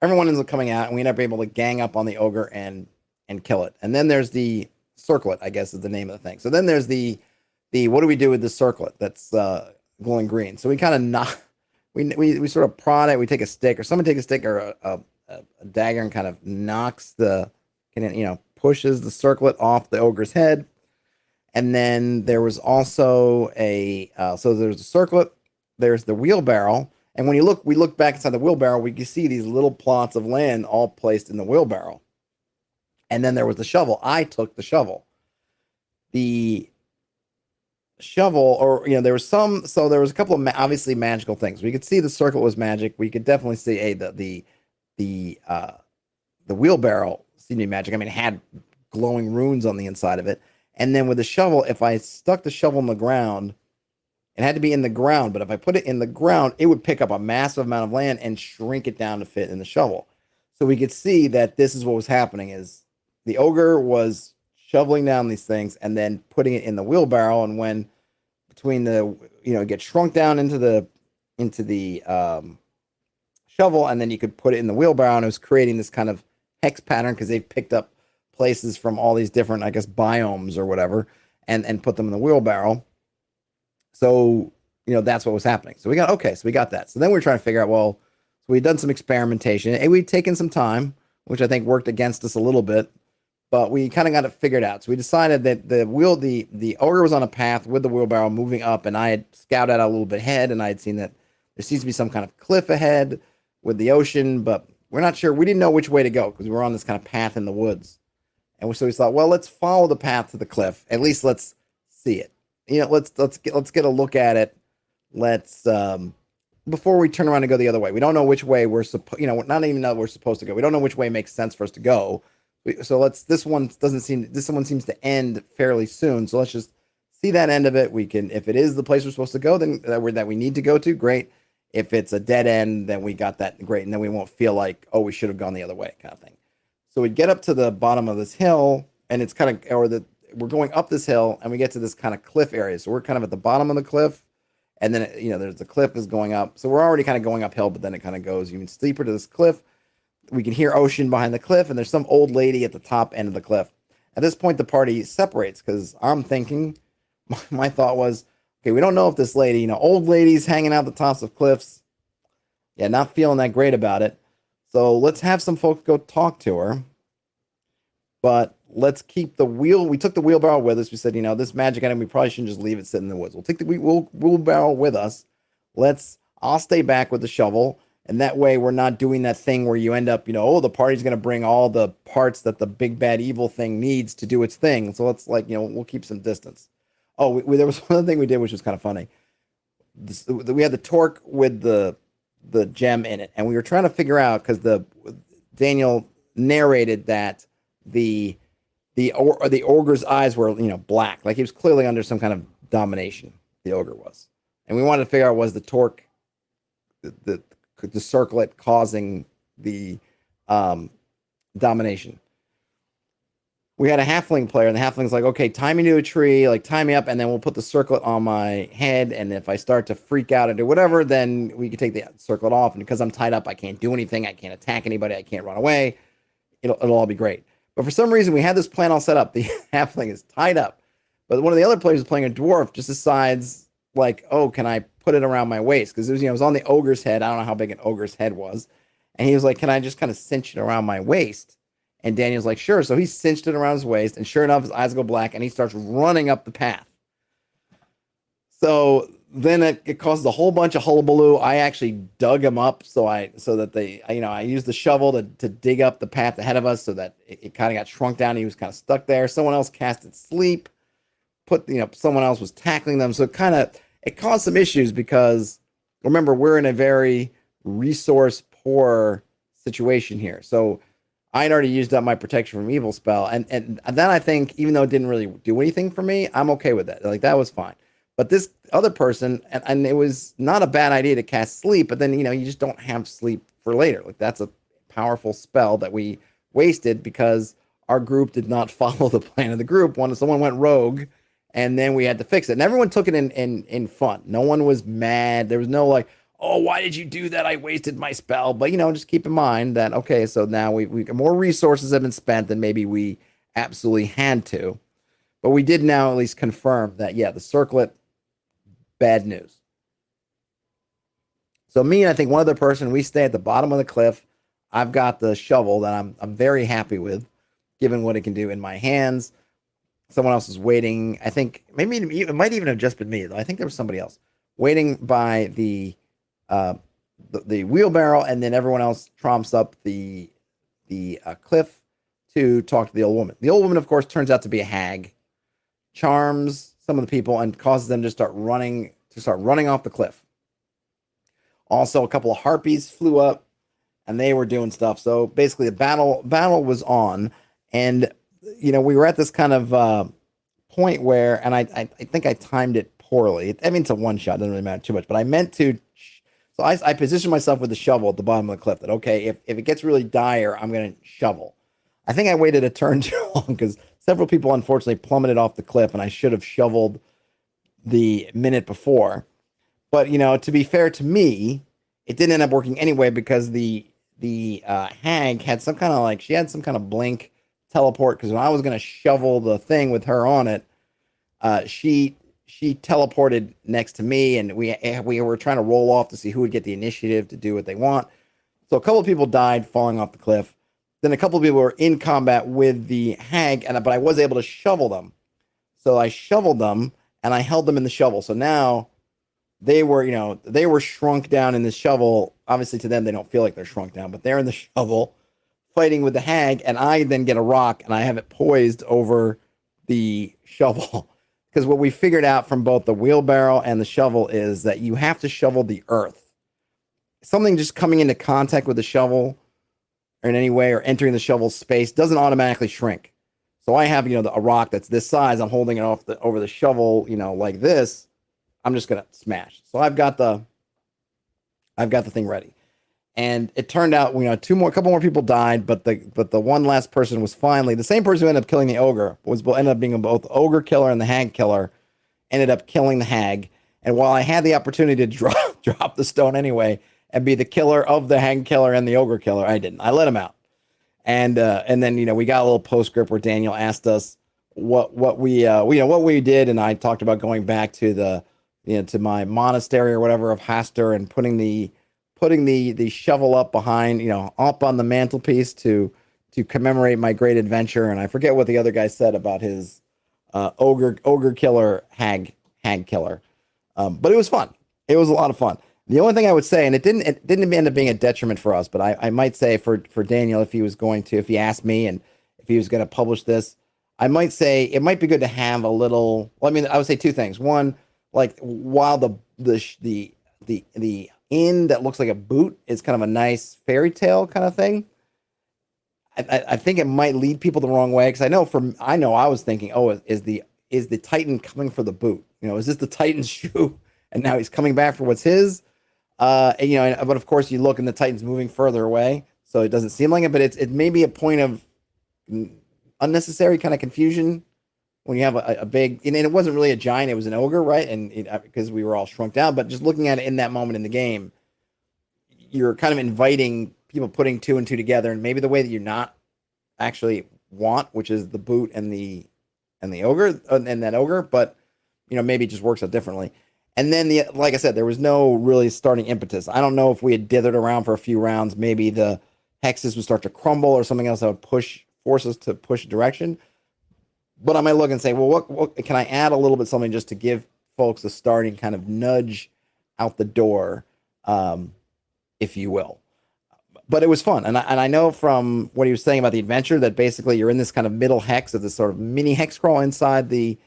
everyone ends up coming out, and we end up able to gang up on the ogre and kill it. And then there's the circlet, I guess is the name of the thing. So then there's the what do we do with the circlet that's glowing green? So we kind of knock, we sort of prod it. We take a stick, or someone take a stick or a dagger and kind of knocks pushes the circlet off the ogre's head. And then there was also so there's a circlet, there's the wheelbarrow. And when we look back inside the wheelbarrow, we can see these little plots of land all placed in the wheelbarrow. And then there was the shovel. I took the shovel. The shovel, there was a couple of obviously magical things. We could see the circle was magic. We could definitely see the wheelbarrow seemed to be magic. I mean, it had glowing runes on the inside of it. And then with the shovel, if I stuck the shovel in the ground, it had to be in the ground, but if I put it in the ground, it would pick up a massive amount of land and shrink it down to fit in the shovel. So we could see that this is what was happening: is the ogre was shoveling down these things and then putting it in the wheelbarrow. And when between it gets shrunk down into the shovel, and then you could put it in the wheelbarrow, and it was creating this kind of hex pattern because they've picked up places from all these different, I guess, biomes or whatever, and put them in the wheelbarrow. So, that's what was happening. So we got that. So then we're trying to figure out, so we'd done some experimentation, and we'd taken some time, which I think worked against us a little bit, but we kind of got it figured out. So we decided that the ogre was on a path with the wheelbarrow moving up, and I had scouted out a little bit ahead, and I had seen that there seems to be some kind of cliff ahead with the ocean, but we're not sure. We didn't know which way to go because we were on this kind of path in the woods. And so we thought, let's follow the path to the cliff. At least let's see it. Let's get a look at it. Let's before we turn around and go the other way. We don't know which way we're supposed. Not even know we're supposed to go. We don't know which way makes sense for us to go. So this one seems to end fairly soon. So let's just see that end of it. We can, if it is the place we're supposed to go, then that we need to go to, great. If it's a dead end, then we got that, great, and then we won't feel like, we should have gone the other way, kind of thing. So we get up to the bottom of this hill, and it's we're going up this hill, and we get to this kind of cliff area. So we're kind of at the bottom of the cliff, and then there's the cliff is going up. So we're already kind of going uphill, but then it kind of goes even steeper to this cliff. We can hear ocean behind the cliff, and there's some old lady at the top end of the cliff. At this point, the party separates because I'm thinking, my thought was, okay, we don't know if this lady, old ladies hanging out the tops of cliffs, not feeling that great about it. So let's have some folks go talk to her, but let's keep the wheel. We took the wheelbarrow with us. We said, this magic item, we probably shouldn't just leave it sitting in the woods. We'll take the wheelbarrow with us. I'll stay back with the shovel. And that way we're not doing that thing where you end up, the party's going to bring all the parts that the big bad evil thing needs to do its thing. So let's we'll keep some distance. There was one other thing we did, which was kind of funny. We had the torque with the gem in it, and we were trying to figure out, because Daniel narrated that the ogre's eyes were black, like he was clearly under some kind of domination. The ogre was, and we wanted to figure out, was the torque the circlet causing the domination. We had a halfling player, and the halfling's like, okay, tie me to a tree, tie me up, and then we'll put the circlet on my head, and if I start to freak out or do whatever, then we can take the circlet off, and because I'm tied up, I can't do anything, I can't attack anybody, I can't run away, it'll all be great. But for some reason, we had this plan all set up. The halfling is tied up, but one of the other players playing a dwarf just decides, can I put it around my waist? Because it was on the ogre's head. I don't know how big an ogre's head was, and he was like, can I just kind of cinch it around my waist? And Daniel's like, sure. So he cinched it around his waist, and sure enough, his eyes go black, and he starts running up the path. So then it caused a whole bunch of hullabaloo. I actually dug him up I used the shovel to dig up the path ahead of us so that it kind of got shrunk down. He was kind of stuck there. Someone else casted sleep. Someone else was tackling them. So it caused some issues because remember, we're in a very resource poor situation here. So I'd already used up my protection from evil spell, and then I think even though it didn't really do anything for me, I'm okay with that. Like that was fine. But this other person, and it was not a bad idea to cast sleep, but then you just don't have sleep for later. Like that's a powerful spell that we wasted because our group did not follow the plan of the group. Someone went rogue, and then we had to fix it. And everyone took it in fun. No one was mad. There was no like, oh, why did you do that? I wasted my spell. But just keep in mind that okay, so now we more resources have been spent than maybe we absolutely had to. But we did now at least confirm that yeah, the circlet, bad news. So me and I think one other person, we stay at the bottom of the cliff. I've got the shovel that I'm very happy with, given what it can do in my hands. Someone else is waiting. I think maybe it might even have just been me, though. I think there was somebody else waiting by uh, the wheelbarrow, and then everyone else tromps up the cliff to talk to the old woman. The old woman, of course, turns out to be a hag, charms some of the people, and causes them to start running off the cliff. Also, a couple of harpies flew up, and they were doing stuff. So basically, the battle was on, and we were at this kind of point where, and I think I timed it poorly. I mean, it's a one shot, doesn't really matter too much, but I meant to. So I positioned myself with the shovel at the bottom of the cliff. That okay, if it gets really dire, I'm going to shovel. I think I waited a turn too long because several people unfortunately plummeted off the cliff, and I should have shoveled the minute before. But to be fair to me, it didn't end up working anyway because the hag had some kind of blink teleport. Because when I was going to shovel the thing with her on it, she teleported next to me, and we were trying to roll off to see who would get the initiative to do what they want. So a couple of people died falling off the cliff. Then a couple of people were in combat with the hag, but I was able to shovel them. So I shoveled them, and I held them in the shovel. So now they were shrunk down in the shovel. Obviously, to them, they don't feel like they're shrunk down, but they're in the shovel fighting with the hag, and I then get a rock, and I have it poised over the shovel. Because what we figured out from both the wheelbarrow and the shovel is that you have to shovel the earth. Something just coming into contact with the shovel or in any way or entering the shovel space doesn't automatically shrink. So I have, a rock that's this size. I'm holding it over the shovel, like this. I'm just gonna smash. So I've got the thing ready. And it turned out, a couple more people died, but the one last person was finally the same person who ended up killing the ogre ended up being both the ogre killer and the hag killer. Ended up killing the hag. And while I had the opportunity to drop the stone anyway and be the killer of the hag killer and the ogre killer, I didn't. I let him out. And then we got a little postscript where Daniel asked us what we did, and I talked about going back to to my monastery or whatever of Hastur and putting the shovel up behind, up on the mantelpiece to commemorate my great adventure. And I forget what the other guy said about his ogre killer, hag killer. But it was fun. It was a lot of fun. The only thing I would say, and it didn't end up being a detriment for us, but I might say for Daniel, if he asked me and if he was going to publish this, I might say it might be good to have a little. Well, I mean, I would say two things. One, like while the inn that looks like a boot is kind of a nice fairy tale kind of thing. I think it might lead people the wrong way because I know I was thinking, oh, is the Titan coming for the boot? Is this the Titan's shoe? And now he's coming back for what's his. But of course you look and the Titan's moving further away, so it doesn't seem like it. But it may be a point of unnecessary kind of confusion when you have a big, and it wasn't really a giant, it was an ogre, right? And because we were all shrunk down, but just looking at it in that moment in the game, you're kind of inviting people putting two and two together, and maybe the way that you're not actually want, which is the boot and the ogre and that ogre, but maybe it just works out differently. And then like I said, there was no really starting impetus. I don't know if we had dithered around for a few rounds, maybe the hexes would start to crumble or something else that would force us to push a direction. But I might look and say, well, what can I add a little bit something just to give folks a starting kind of nudge out the door, if you will. But it was fun. And I know from what he was saying about the adventure that basically you're in this kind of middle hex of this sort of mini hex crawl inside the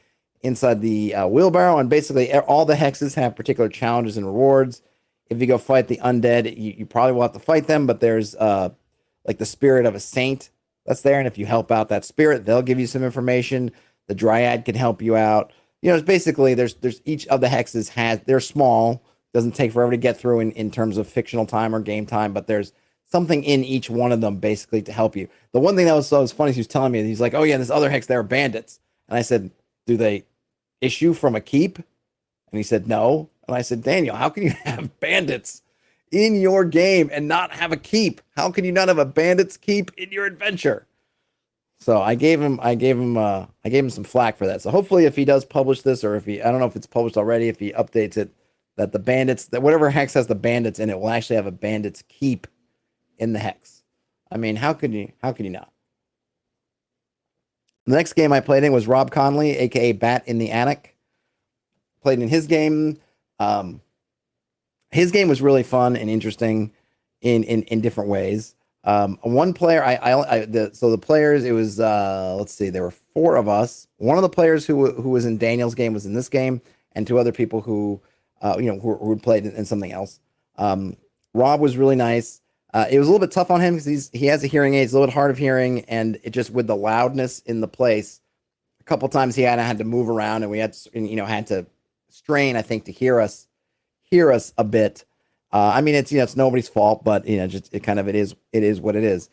wheelbarrow. And basically all the hexes have particular challenges and rewards. if you go fight the undead, you probably will have to fight them, but there's like the spirit of a saint that's there, and if you help out that spirit, they'll give you some information. The dryad can help you out. It's basically there's each of the hexes they're small, doesn't take forever to get through in terms of fictional time or game time, but there's something in each one of them basically to help you. The one thing that was so funny, he was telling me, he's like, oh yeah, this other hex, they're bandits. And I said, do they issue from a keep? And he said, no. And I said, Daniel, how can you have bandits in your game and not have a keep? How can you not have a bandit's keep in your adventure? So I gave him some flack for that. So hopefully if he does publish this, or I don't know if it's published already, if he updates it, that the bandits, that whatever hex has the bandits in it will actually have a bandit's keep in the hex. I mean, how could you not? The next game I played in was Rob Conley, aka Bat in the Attic. Played in his game. His game was really fun and interesting in different ways. One player, so the players, it was let's see, there were 4 of us. One of the players who was in Daniel's game was in this game, and 2 other people who who played in something else. Rob was really nice. It was a little bit tough on him because he has a hearing aid. It's a little bit hard of hearing, and it just with the loudness in the place, a couple times he had to move around, and we had to strain, I think, to hear us a bit. I mean, it's nobody's fault, but just it is what it is.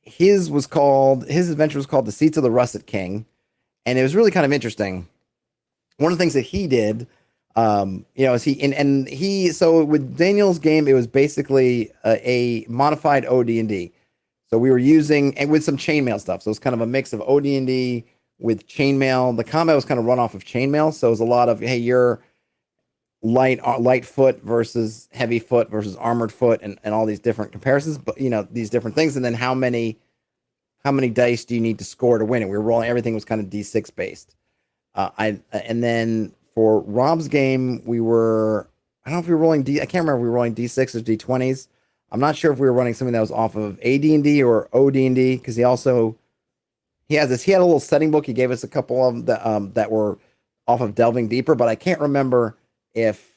His adventure was called The Seats of the Russet King, and it was really kind of interesting. One of the things that he did, so with Daniel's game, it was basically a modified od&d. So we were using, and with some chainmail stuff. So it's kind of a mix of od&d with chainmail. The combat was kind of run off of chainmail. So it was a lot of, hey, you're light foot versus heavy foot versus armored foot, and all these different comparisons, but these different things. And then how many dice do you need to score to win it? We were rolling, everything was kind of D6 based. And then for Rob's game, I don't know if we were rolling I can't remember if we were rolling D6 or D20s. I'm not sure if we were running something that was off of AD&D or OD&D, because he had a little setting book. He gave us a couple of them that were off of Delving Deeper, but I can't remember if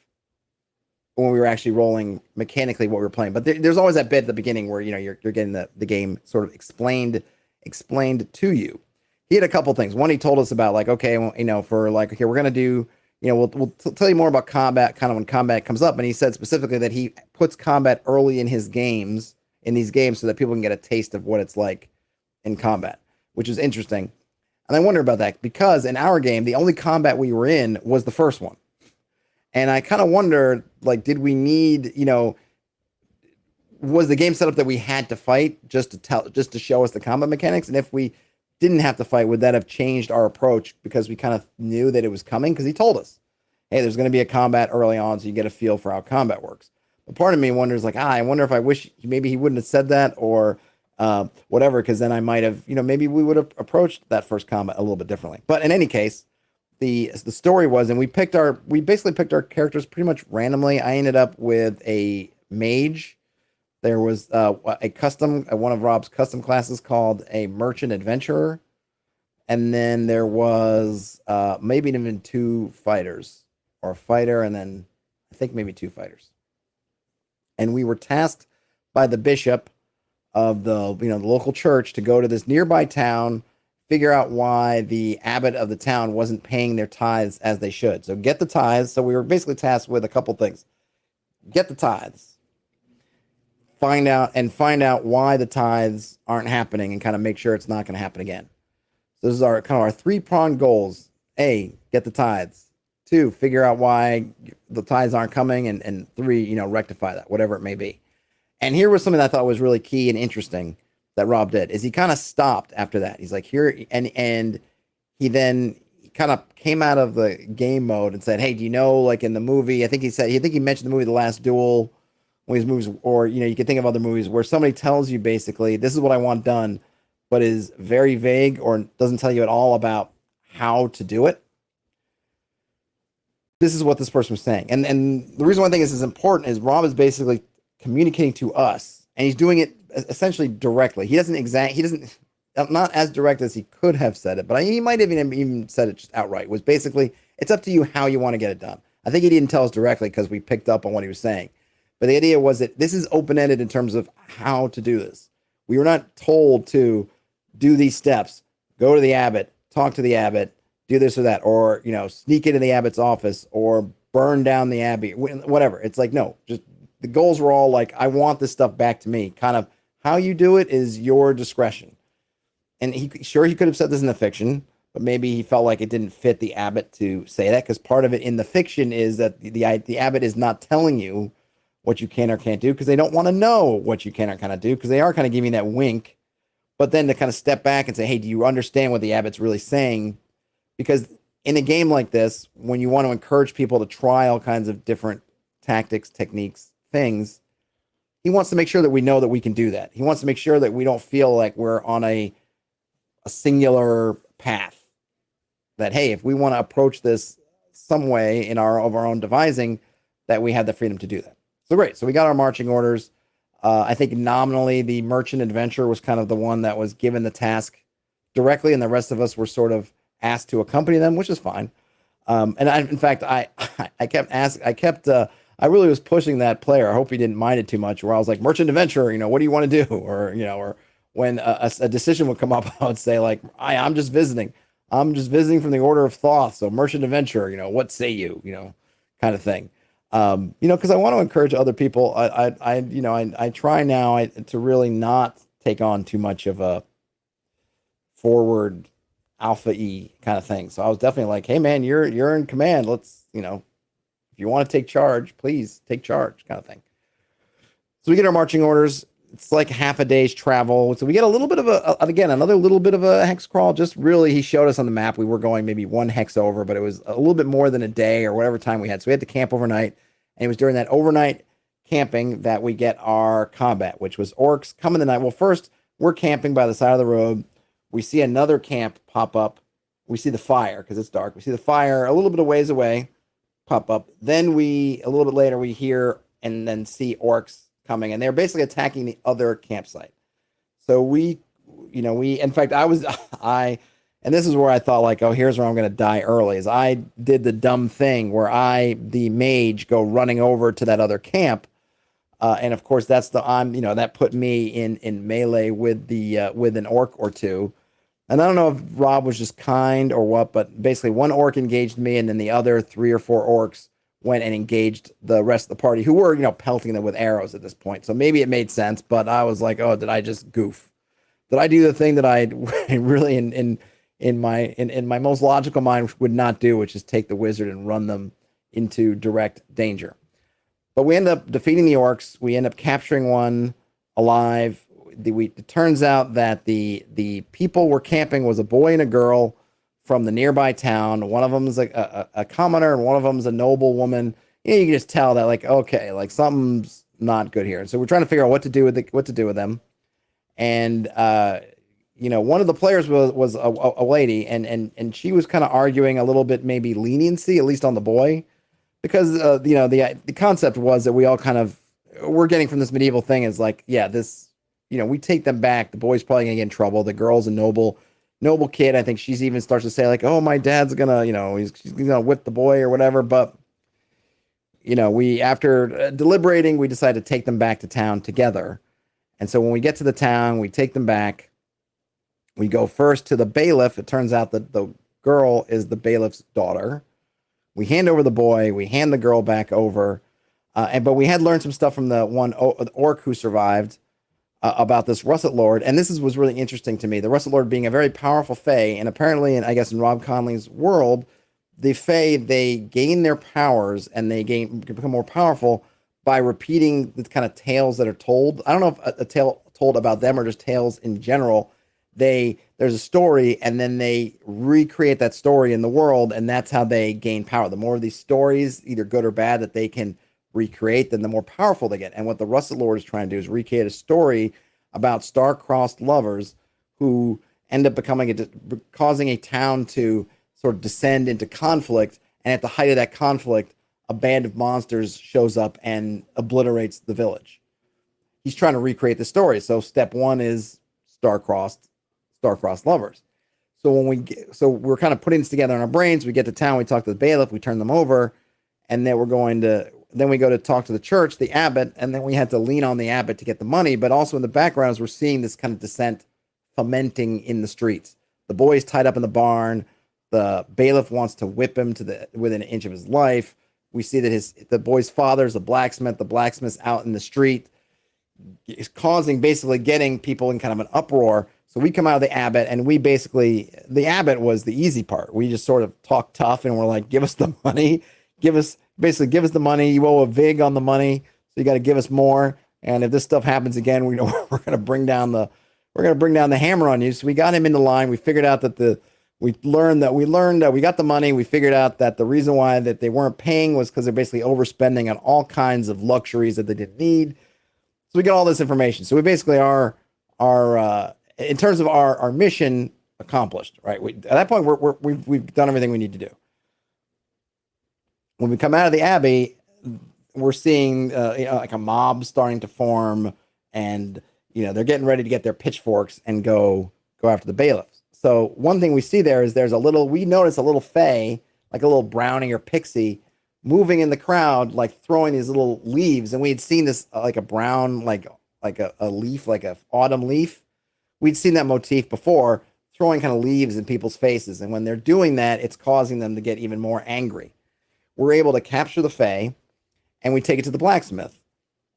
when we were actually rolling mechanically what we were playing. But there's always that bit at the beginning where you're getting the game sort of explained to you. He had a couple things. One, he told us about like, okay, well, for like, okay, we're gonna do, we'll tell you more about combat kind of when combat comes up. And he said specifically that he puts combat early in these games, so that people can get a taste of what it's like in combat, which is interesting. And I wonder about that because in our game, the only combat we were in was the first one. And I kind of wonder, like, did we need, was the game set up that we had to fight just to show us the combat mechanics? And if we didn't have to fight, would that have changed our approach because we kind of knew that it was coming? Because he told us, hey, there's going to be a combat early on, so you get a feel for how combat works. But part of me wonders, like, I wonder if I wish maybe he wouldn't have said that or whatever, because then I might have, maybe we would have approached that first combat a little bit differently. But in any case, the story was, and we basically picked our characters pretty much randomly. I ended up with a mage. There was one of Rob's custom classes called a merchant adventurer, and then there was maybe even 2 fighters, or a fighter, and then I think maybe 2 fighters. And we were tasked by the bishop of the the local church to go to this nearby town, figure out why the abbot of the town wasn't paying their tithes as they should. So get the tithes. So we were basically tasked with a couple things: get the tithes, find out why the tithes aren't happening, and kind of make sure it's not going to happen again. So this is our 3-pronged goals. A, get the tithes. 2, figure out why the tithes aren't coming, and 3, rectify that, whatever it may be. And here was something that I thought was really key and interesting that Rob did, is he kind of stopped after that. He's like, here, and he kind of came out of the game mode and said, hey, do you know, like in the movie, I think he mentioned the movie The Last Duel, one of these movies, or you can think of other movies where somebody tells you basically, this is what I want done, but is very vague or doesn't tell you at all about how to do it. This is what this person was saying. And the reason why I think this is important is Rob is basically communicating to us, and he's doing it essentially directly. He doesn't not as direct as he could have said it, but he might have even said it just outright. Was basically, it's up to you how you want to get it done. I think he didn't tell us directly because we picked up on what he was saying. But the idea was that this is open-ended in terms of how to do this. We were not told to do these steps, go to the abbot, talk to the abbot, do this or that, or, sneak into the abbot's office or burn down the abbey, whatever. It's like, no, just the goals were all like, I want this stuff back to me. Kind of how you do it is your discretion. And he could have said this in the fiction, but maybe he felt like it didn't fit the abbot to say that, because part of it in the fiction is that the abbot is not telling you what you can or can't do because they don't want to know what you can or cannot do, because they are kind of giving that wink. But then to kind of step back and say, hey, do you understand what the abbot's really saying? Because in a game like this, when you want to encourage people to try all kinds of different tactics, techniques, things, he wants to make sure that we know that we can do that. He wants to make sure that we don't feel like we're on a singular path. That, hey, if we want to approach this some way of our own devising, that we have the freedom to do that. So great. So we got our marching orders. I think nominally the merchant adventurer was kind of the one that was given the task directly, and the rest of us were sort of asked to accompany them, which is fine. And in fact, I really was pushing that player. I hope he didn't mind it too much. Where I was like, merchant adventurer, what do you want to do? Or when a decision would come up, I would say like, I'm just visiting. I'm just visiting from the Order of Thoth. So merchant adventurer, what say you? Kind of thing. Because I want to encourage other people. I try now to really not take on too much of a forward alpha-y kind of thing. So I was definitely like, hey man, you're in command. Let's, if you want to take charge, please take charge, kind of thing. So we get our marching orders. It's like half a day's travel. So we get a little bit of another little bit of a hex crawl. Just really, he showed us on the map, we were going maybe one hex over, but it was a little bit more than a day or whatever time we had. So we had to camp overnight. And it was during that overnight camping that we get our combat, which was orcs coming the night. Well, first, we're camping by the side of the road. We see another camp pop up. We see the fire because it's dark. We see the fire a little bit of ways away pop up. Then a little bit later, we hear and then see orcs coming, and they're basically attacking the other campsite. So in fact, and this is where I thought like, oh, here's where I'm going to die early, is I did the dumb thing where the mage, go running over to that other camp. And of course that put me in melee with an orc or two. And I don't know if Rob was just kind or what, but basically one orc engaged me, and then the other 3 or 4 orcs went and engaged the rest of the party, who were, pelting them with arrows at this point. So maybe it made sense, but I was like, oh, did I just goof? Did I do the thing that I really in my most logical mind would not do, which is take the wizard and run them into direct danger? But we end up defeating the orcs. We end up capturing one alive. It turns out that the people were camping was a boy and a girl from the nearby town. One of them is a commoner, and one of them is a noble woman. You can just tell that, like, okay, like something's not good here. And so we're trying to figure out what to do with them. And one of the players was a lady, and she was kind of arguing a little bit, maybe leniency, at least on the boy, because the concept was that we all kind of we're getting from this medieval thing is like, yeah, this, we take them back. The boy's probably gonna get in trouble. The girl's a noble kid. I think she's even starts to say like, oh, my dad's gonna, he's gonna whip the boy or whatever. But we, after deliberating, we decided to take them back to town together. And so when we get to the town, we take them back. We go first to the bailiff. It turns out that the girl is the bailiff's daughter. We hand over the boy. We hand the girl back over. But we had learned some stuff from the one orc who survived about this Russet Lord. And this was really interesting to me. The Russet Lord being a very powerful fae. And apparently, I guess in Rob Conley's world, the fae, they gain their powers and they become more powerful by repeating the kind of tales that are told. I don't know if a tale told about them or just tales in general. There's a story, and then they recreate that story in the world, and that's how they gain power. The more of these stories, either good or bad, that they can recreate, then the more powerful they get. And what the Russet Lord is trying to do is recreate a story about star-crossed lovers who end up causing a town to sort of descend into conflict, and at the height of that conflict, a band of monsters shows up and obliterates the village. He's trying to recreate the story. So step one is star-crossed lovers. So we're kind of putting this together in our brains. We get to town, we talk to the bailiff, we turn them over, and then we go to talk to the church, the abbot, and then we had to lean on the abbot to get the money. But also in the background, we're seeing this kind of dissent fomenting in the streets. The boy's tied up in the barn. The bailiff wants to whip him within an inch of his life. We see that the boy's father is a blacksmith. The blacksmith's out in the street, is getting people in kind of an uproar. So we come out of the abbot, and the abbot was the easy part. We just sort of talk tough, and we're like, give us the money, give us the money. You owe a vig on the money, so you got to give us more. And if this stuff happens again, we know we're going to bring down the hammer on you. So we got him into line. We figured out that we learned that we got the money. We figured out that the reason why that they weren't paying was because they're basically overspending on all kinds of luxuries that they didn't need. So we got all this information. So we basically are in terms of our mission accomplished, right? At that point, we've done everything we need to do. When we come out of the abbey, we're seeing like a mob starting to form, and they're getting ready to get their pitchforks and go after the bailiffs. So one thing we see there is we notice a little fae, like a little brownie or pixie, moving in the crowd, like throwing these little leaves. And we had seen this like a brown, like a leaf, like a autumn leaf. We'd seen that motif before, throwing kind of leaves in people's faces. And when they're doing that, it's causing them to get even more angry. We're able to capture the fae, and we take it to the blacksmith.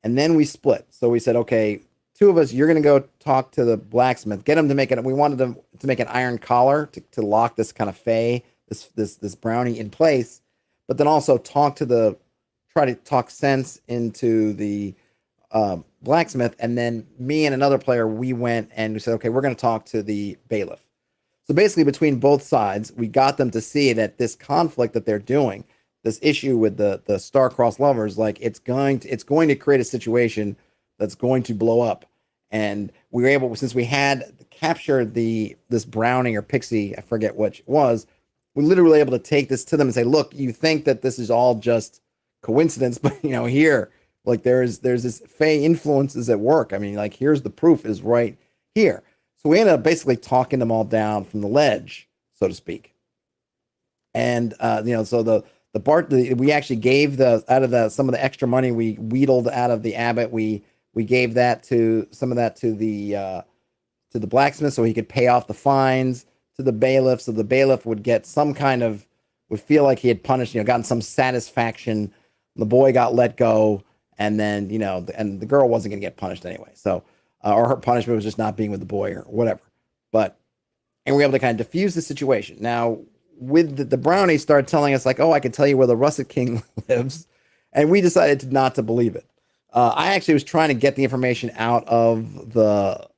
And then we split. So we said, okay, two of us, you're going to go talk to the blacksmith, get him to we wanted them to make an iron collar to lock this kind of fae, this brownie in place, but then also try to talk sense into the blacksmith. And then me and another player, we went and we said, okay, we're going to talk to the bailiff. So basically between both sides, we got them to see that this conflict that they're doing, this issue with the star-crossed lovers, like it's going to create a situation that's going to blow up. And we were able, since we had captured this brownie or pixie, I forget which it was, we literally were able to take this to them and say, look, you think that this is all just coincidence, but here, like there's this fae influences at work. I mean, like here's the proof is right here. So we ended up basically talking them all down from the ledge, so to speak. And so we actually gave some of the extra money we wheedled out of the abbot. We gave some of that to the blacksmith so he could pay off the fines, to the bailiff, so the bailiff would get would feel like he had punished, gotten some satisfaction. The boy got let go, and then and the girl wasn't going to get punished anyway. So or her punishment was just not being with the boy or whatever. And we were able to kind of diffuse the situation. Now, with the brownie started telling us like, oh, I can tell you where the Russet King lives, and we decided not to believe it. I actually was trying to get the information out of the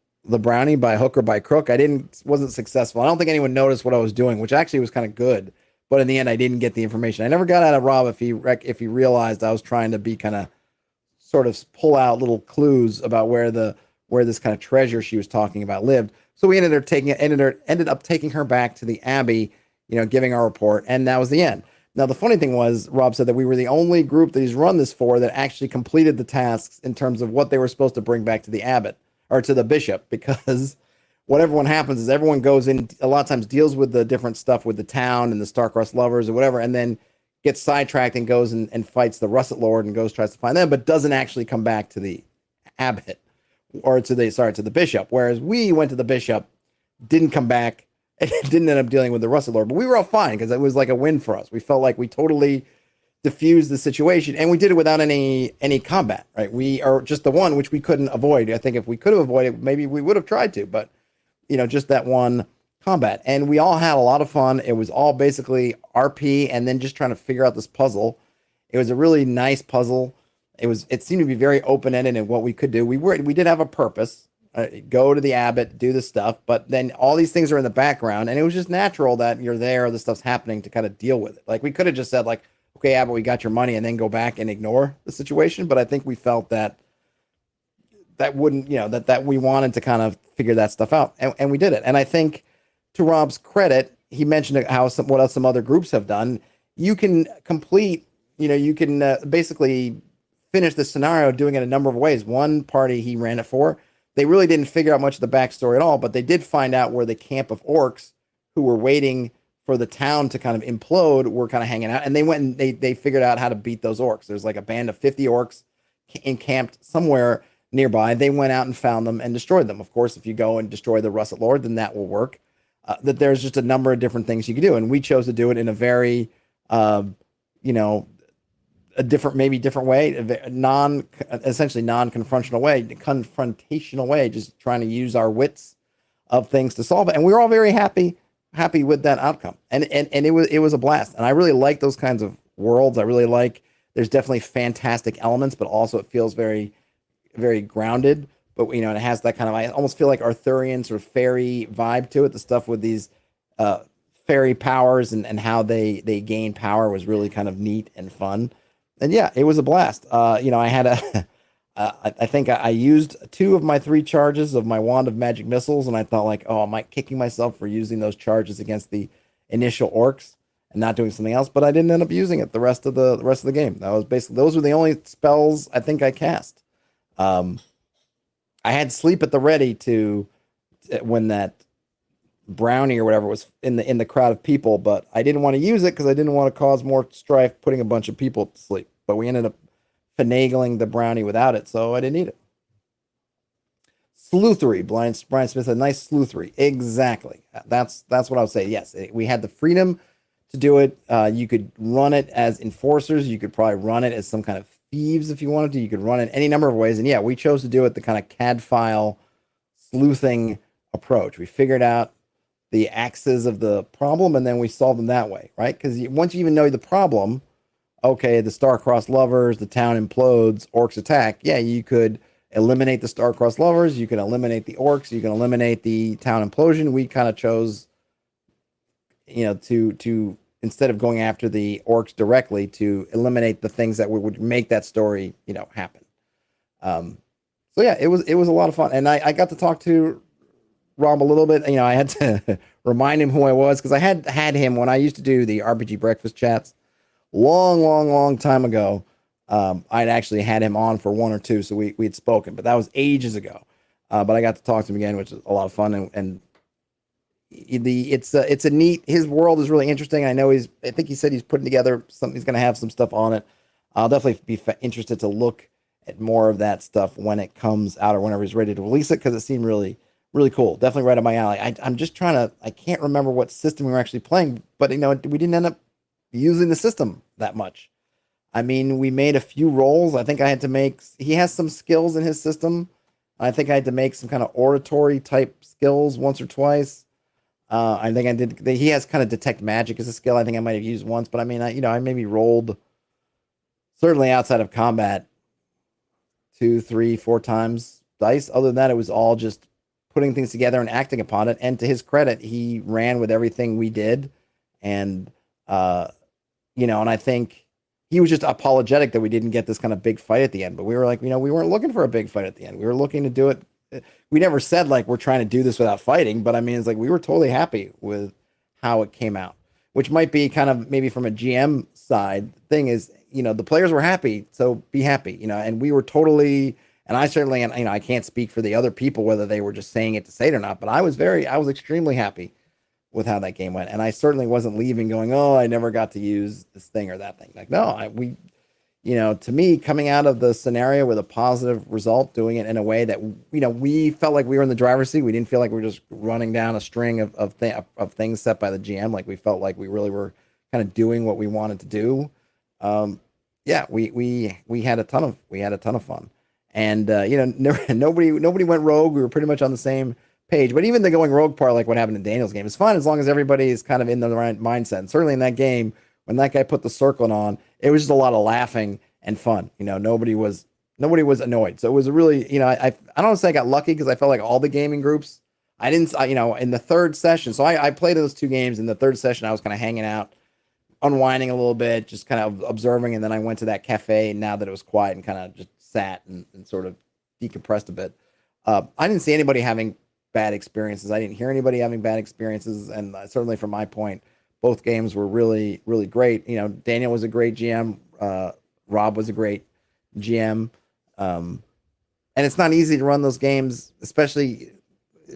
brownie by hook or by crook. Wasn't successful. I don't think anyone noticed what I was doing, which actually was kind of good. But in the end, I didn't get the information. I never got out of Rob if he realized I was trying to be kind of sort of pull out little clues about where this kind of treasure she was talking about lived. So we ended up taking her back to the abbey, giving our report, and that was the end. Now, the funny thing was, Rob said that we were the only group that he's run this for that actually completed the tasks in terms of what they were supposed to bring back to the abbot or to the bishop, because what everyone happens is everyone goes in, a lot of times deals with the different stuff with the town and the star-crossed lovers or whatever, and then gets sidetracked and goes and fights the Russet Lord and tries to find them, but doesn't actually come back to the abbot or to the bishop. Whereas we went to the bishop, didn't come back, and didn't end up dealing with the Russet Lord, but we were all fine because it was like a win for us. We felt like we totally diffused the situation, and we did it without any combat, right? We are just the one which we couldn't avoid. I think if we could have avoided, maybe we would have tried to, but just that one combat. And we all had a lot of fun. It was all basically RP and then just trying to figure out this puzzle. It was a really nice puzzle. It seemed to be very open-ended in what we could do. We did have a purpose. Go to the abbot, do the stuff, but then all these things are in the background, and it was just natural that you're there, the stuff's happening to kind of deal with it. Like we could have just said like, okay, abbot, we got your money, and then go back and ignore the situation. But I think we felt that wouldn't, that we wanted to kind of figure that stuff out, and we did it. And I think to Rob's credit, he mentioned what else some other groups have done. You can complete, you can basically finish the scenario doing it a number of ways. One party he ran it for, they really didn't figure out much of the backstory at all, but they did find out where the camp of orcs who were waiting for the town to kind of implode were kind of hanging out, and they went and they figured out how to beat those orcs. There's like a band of 50 orcs encamped somewhere nearby. They went out and found them and destroyed them. Of course, if you go and destroy the Russet Lord, then that will work. That there's just a number of different things you could do, and we chose to do it in a very, you know, a different, maybe different way, essentially non-confrontational way, just trying to use our wits of things to solve it, and we were all very happy with that outcome, and it was a blast, and I really like those kinds of worlds. I really like. There's definitely fantastic elements, but also it feels very, very grounded. But you know, it has that kind of, I almost feel like Arthurian sort of fairy vibe to it. The stuff with these fairy powers and how they gain power was really kind of neat and fun. And yeah, it was a blast. You know, I had a I think I used 2 of my 3 charges of my wand of magic missiles, and I thought like, oh, am I kicking myself for using those charges against the initial orcs and not doing something else? But I didn't end up using it the rest of the game. That was basically, those were the only spells I think I cast. I had sleep at the ready to when that brownie or whatever was in the crowd of people, but I didn't want to use it because I didn't want to cause more strife putting a bunch of people to sleep. But we ended up finagling the brownie without it, so I didn't need it. Sleuthery, Brian Smith, a nice sleuthery. Exactly. That's what I would say. Yes, we had the freedom to do it. You could run it as enforcers. You could probably run it as some kind of thieves if you wanted to. You could run it any number of ways. And yeah, we chose to do it the kind of CAD file sleuthing approach. We figured out the axes of the problem, and then we solved them that way, right? Because once you even know the problem, okay, the star-crossed lovers, the town implodes, orcs attack. Yeah, you could eliminate the star-crossed lovers, you can eliminate the orcs, you can eliminate the town implosion. We kind of chose, you know, to instead of going after the orcs directly, to eliminate the things that would make that story, you know, happen. So yeah, it was a lot of fun, and I got to talk to Rob a little bit. You know, I had to remind him who I was because I had him when I used to do the RPG breakfast chats long time ago. I'd actually had him on for 1 or 2, so we'd spoken, but that was ages ago. But I got to talk to him again, which is a lot of fun, and it's a neat. His world is really interesting. I know I think he said he's putting together something. He's going to have some stuff on it. I'll definitely be interested to look at more of that stuff when it comes out or whenever he's ready to release it, because it seemed really, really cool. Definitely right up my alley. I'm just trying to. I can't remember what system we were actually playing, but you know, we didn't end up using the system that much. I mean, we made a few rolls. I think I had to make. He has some skills in his system. I think I had to make some kind of oratory type skills once or twice. I think I did. He has kind of detect magic as a skill. I think I might have used once, but I mean, I maybe rolled certainly outside of combat 2, 3, 4 times dice. Other than that, it was all just putting things together and acting upon it. And to his credit, he ran with everything we did, and you know, and I think he was just apologetic that we didn't get this kind of big fight at the end. But we were like, you know, we weren't looking for a big fight at the end. We were looking to do it. We never said like we're trying to do this without fighting, but I mean, it's like we were totally happy with how it came out, which might be kind of maybe from a GM side thing is, you know, the players were happy, so be happy, you know, and we were totally, and I certainly, and you know, I can't speak for the other people whether they were just saying it to say it or not, but I was extremely happy with how that game went, and I certainly wasn't leaving going, oh, I never got to use this thing or that thing. Like, no, you know, to me, coming out of the scenario with a positive result, doing it in a way that, you know, we felt like we were in the driver's seat. We didn't feel like we were just running down a string of things set by the GM. Like, we felt like we really were kind of doing what we wanted to do. Yeah, we had a ton of fun, and you know, nobody went rogue. We were pretty much on the same page. But even the going rogue part, like what happened in Daniel's game, is fun as long as everybody is kind of in the right mindset. And certainly in that game, when that guy put the circling on, it was just a lot of laughing and fun. You know, nobody was annoyed. So it was a really, you know, I don't want to say I got lucky because I felt like all the gaming groups, you know, in the third session. So I played those 2 games. In the third session, I was kind of hanging out, unwinding a little bit, just kind of observing. And then I went to that cafe now that it was quiet and kind of just sat and sort of decompressed a bit. I didn't see anybody having bad experiences. I didn't hear anybody having bad experiences. And certainly from my point, both games were really, really great. You know, Daniel was a great GM. Rob was a great GM. And it's not easy to run those games, especially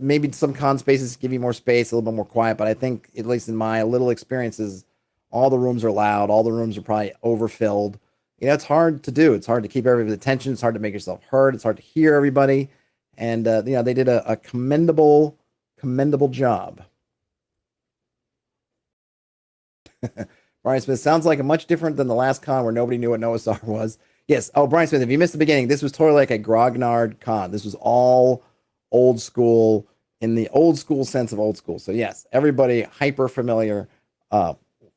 maybe some con spaces give you more space, a little bit more quiet. But I think, at least in my little experiences, all the rooms are loud. All the rooms are probably overfilled. It's hard to do. It's hard to keep everybody's attention. It's hard to make yourself heard. It's hard to hear everybody. And they did a commendable job. Brian Smith, sounds like a much different than the last con where nobody knew what Noahsar was. Yes. Oh, Brian Smith, if you missed the beginning, this was totally like a grognard con. This was all old school in the old school sense of old school. So yes, everybody hyper familiar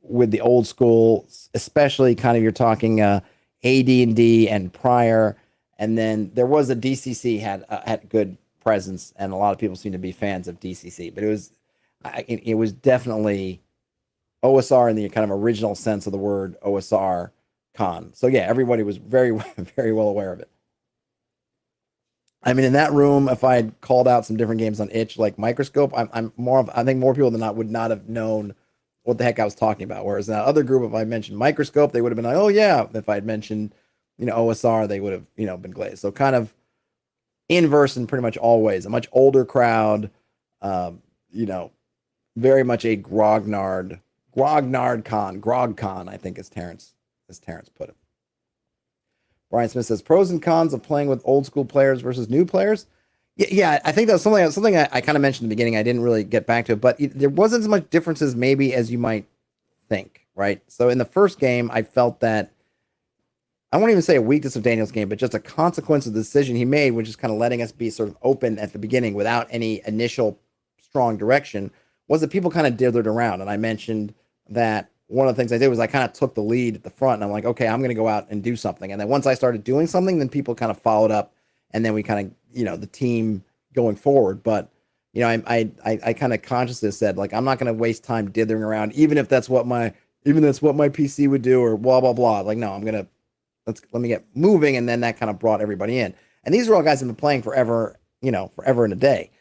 with the old school, especially kind of you're talking AD&D and prior. And then there was a DCC had good presence, and a lot of people seem to be fans of DCC. But it was definitely OSR in the kind of original sense of the word OSR con. So yeah, everybody was very, very well aware of it. I mean, in that room, if I had called out some different games on itch like Microscope, I think more people than not would not have known what the heck I was talking about. Whereas in that other group, if I mentioned Microscope, they would have been like, oh yeah. If I had mentioned, OSR, they would have, been glazed. So kind of inverse in pretty much all ways. A much older crowd, very much a grognard con, grog con, I think, as Terrence put it. Brian Smith says, pros and cons of playing with old school players versus new players. Yeah, I think that was something I kind of mentioned in the beginning. I didn't really get back to it, but there wasn't as much differences maybe as you might think, right? So in the first game, I felt that, I won't even say a weakness of Daniel's game, but just a consequence of the decision he made, which is kind of letting us be sort of open at the beginning without any initial strong direction, was that people kind of dithered around. And I mentioned that one of the things I did was I kind of took the lead at the front, and I'm like, okay, I'm going to go out and do something. And then once I started doing something, then people kind of followed up, and then we kind of, the team going forward. But, I kind of consciously said, like, I'm not going to waste time dithering around, even if that's what my PC would do, or blah, blah, blah. Like, no, let me get moving. And then that kind of brought everybody in. And these are all guys that have been playing forever and a day.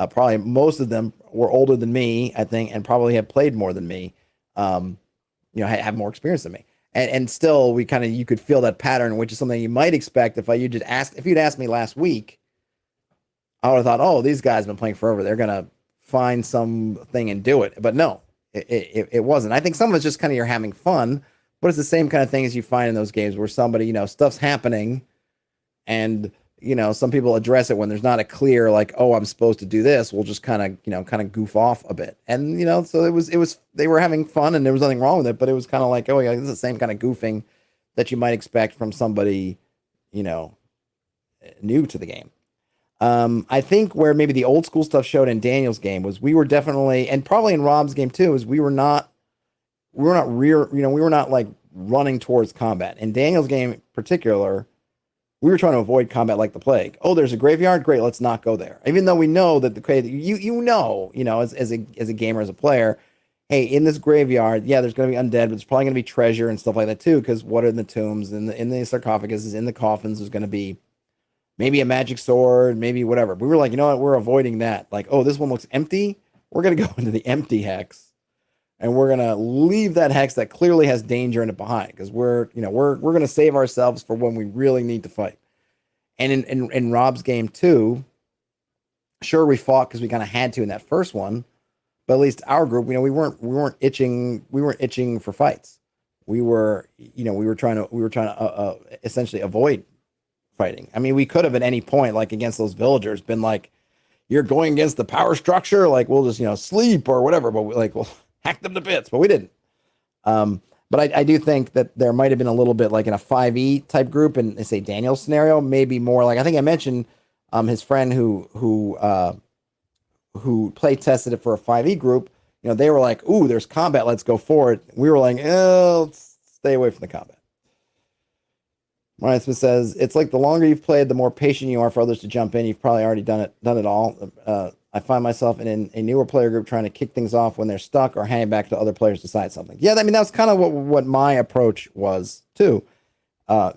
Probably most of them were older than me, I think, and probably have played more than me. Have more experience than me. And still, you could feel that pattern, which is something you might expect if you'd asked me last week, I would have thought, oh, these guys have been playing forever. They're going to find something and do it. But no, it wasn't. I think some of it's just kind of you're having fun, but it's the same kind of thing as you find in those games where somebody, stuff's happening, and, some people address it when there's not a clear, like, oh, I'm supposed to do this. We'll just kind of goof off a bit. And, so it was, they were having fun and there was nothing wrong with it, but it was kind of like, oh yeah, this is the same kind of goofing that you might expect from somebody, new to the game. I think where maybe the old school stuff showed in Daniel's game was we were definitely, and probably in Rob's game too, is we were not like running towards combat. In Daniel's game in particular, we were trying to avoid combat like the plague. Oh, there's a graveyard. Great. Let's not go there. Even though we know that as a gamer, as a player, hey, in this graveyard, yeah, there's going to be undead, but there's probably going to be treasure and stuff like that too. Cause what are in the tombs and in the sarcophaguses, in the coffins, there's going to be maybe a magic sword, maybe whatever. We were like, you know what? We're avoiding that. Like, oh, this one looks empty. We're going to go into the empty hex. And we're going to leave that hex that clearly has danger in it behind, because we're going to save ourselves for when we really need to fight. And in Rob's game too, sure, we fought because we kind of had to in that first one, but at least our group, we weren't itching for fights. We were trying to essentially avoid fighting. I mean, we could have at any point, like against those villagers, been like, you're going against the power structure, like we'll just sleep or whatever, but we'll hack them to bits, but we didn't. But I do think that there might have been a little bit like in a 5e type group, and they say Daniel's scenario, maybe more like, I think I mentioned his friend who play tested it for a 5e group. They were like, ooh, there's combat, let's go for it. We were like, let's stay away from the combat. Ryan Smith says, it's like the longer you've played, the more patient you are for others to jump in. You've probably already done it all. I find myself in a newer player group trying to kick things off when they're stuck or hang back to other players to decide something. Yeah, I mean, that's kind of what my approach was too.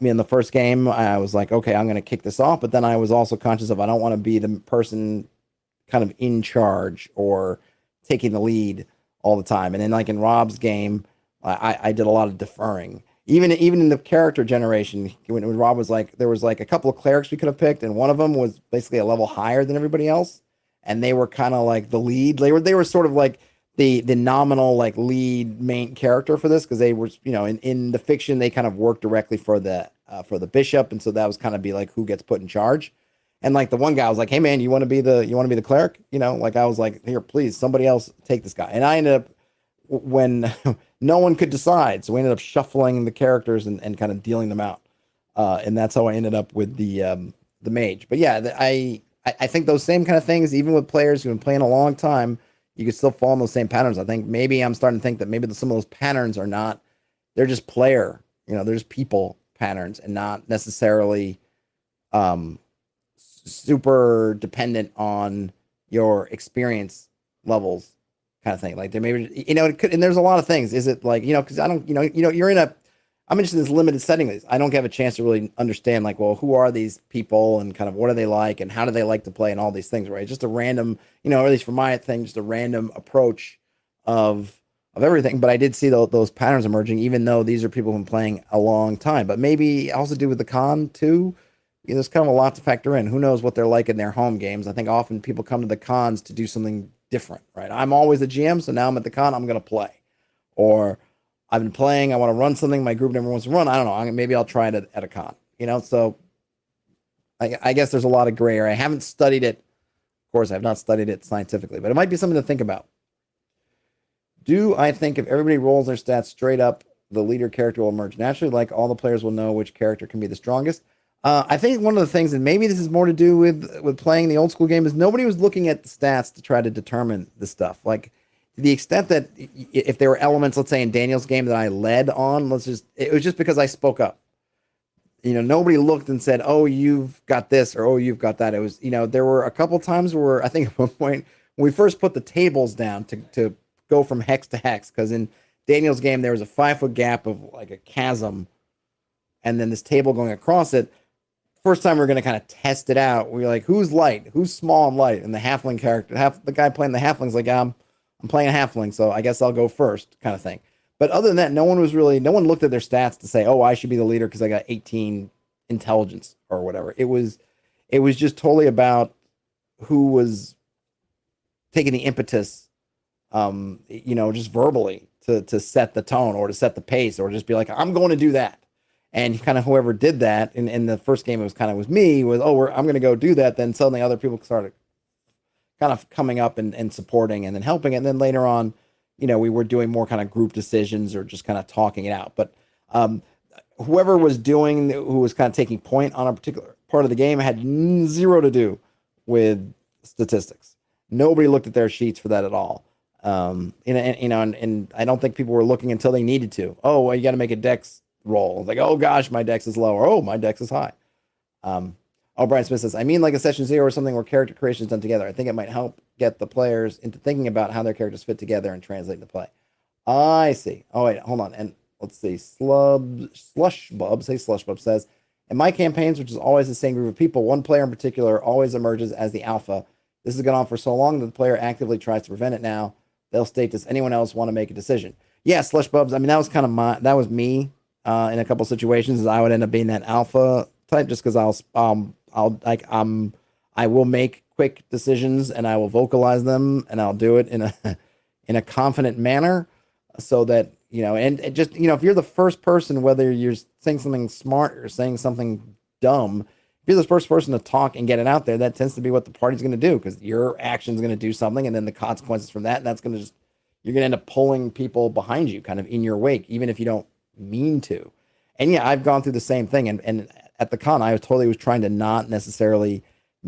In the first game, I was like, okay, I'm going to kick this off. But then I was also conscious of, I don't want to be the person kind of in charge or taking the lead all the time. And then like in Rob's game, I did a lot of deferring. Even in the character generation, when Rob was like, there was like a couple of clerics we could have picked, and one of them was basically a level higher than everybody else. and they were kind of like the lead. They were sort of like the nominal like lead main character for this because they were in the fiction they kind of worked directly for the bishop, and so that was kind of be like who gets put in charge. And like the one guy was like, "Hey man, you want to be the cleric?" Like I was like, "Here, please, somebody else take this guy." And I ended up when no one could decide, so we ended up shuffling the characters and kind of dealing them out. And that's how I ended up with the mage. But yeah, I think those same kind of things, even with players who've been playing a long time, you can still fall in those same patterns. I think maybe I'm starting to think that maybe some of those patterns are not, they're just they're just people patterns and not necessarily um, super dependent on your experience levels kind of thing. Like there maybe, it could, and there's a lot of things. Is it like, because I don't, you're I'm interested in this limited setting. I don't have a chance to really understand like, well, who are these people and kind of what are they like and how do they like to play and all these things, right? Just a random, or at least for my thing, just a random approach of everything. But I did see those patterns emerging, even though these are people who've been playing a long time. But maybe also do with the con too. There's kind of a lot to factor in. Who knows what they're like in their home games? I think often people come to the cons to do something different, right? I'm always the GM, so now I'm at the con, I'm going to play. Or I've been playing, I want to run something my group never wants to run. I don't know. Maybe I'll try it at a con, So I guess there's a lot of gray area. I haven't studied it. Of course, I have not studied it scientifically, but it might be something to think about. Do I think if everybody rolls their stats straight up, the leader character will emerge naturally? Like all the players will know which character can be the strongest. I think one of the things, and maybe this is more to do with playing the old school game, is nobody was looking at the stats to try to determine the stuff. Like to the extent that if there were elements, let's say in Daniel's game that I led on, it was just because I spoke up. Nobody looked and said, "Oh, you've got this," or "Oh, you've got that." It was, there were a couple times where I think at one point when we first put the tables down to go from hex to hex, because in Daniel's game there was a 5-foot gap of like a chasm, and then this table going across it. First time we are going to kind of test it out. We were like, who's light? Who's small and light? And the halfling character, the guy playing the halfling's like, I'm playing a halfling, so I guess I'll go first, kind of thing. But other than that, no one looked at their stats to say, oh, I should be the leader because I got 18 intelligence or whatever. It was just totally about who was taking the impetus, just verbally to set the tone or to set the pace or just be like, I'm going to do that. And kind of whoever did that in the first game, it was me, I'm going to go do that. Then suddenly other people started kind of coming up and supporting and then helping. And then later on, we were doing more kind of group decisions or just kind of talking it out. But whoever was who was kind of taking point on a particular part of the game had zero to do with statistics. Nobody looked at their sheets for that at all. And I don't think people were looking until they needed to. Oh, well, you got to make a dex roll. Like, oh gosh, my dex is low, or oh, my dex is high. Brian Smith says, I mean like a session 0 or something where character creation is done together. I think it might help get the players into thinking about how their characters fit together and translate the play. I see. Oh wait, hold on. And let's see. Slushbub says, in my campaigns, which is always the same group of people, one player in particular always emerges as the alpha. This has gone on for so long that the player actively tries to prevent it now. They'll state, does anyone else want to make a decision? Yeah, Slushbubs. I mean, that was kind of that was me. In a couple situations, I would end up being that alpha type, just because I will make quick decisions and I will vocalize them and I'll do it in a confident manner, so that and just if you're the first person, whether you're saying something smart or saying something dumb, if you're the first person to talk and get it out there, that tends to be what the party's going to do, because your action's going to do something, and then the consequences from that, and that's going to you're going to end up pulling people behind you, kind of in your wake, even if you don't mean to. And yeah, I've gone through the same thing, and at the con I was trying to not necessarily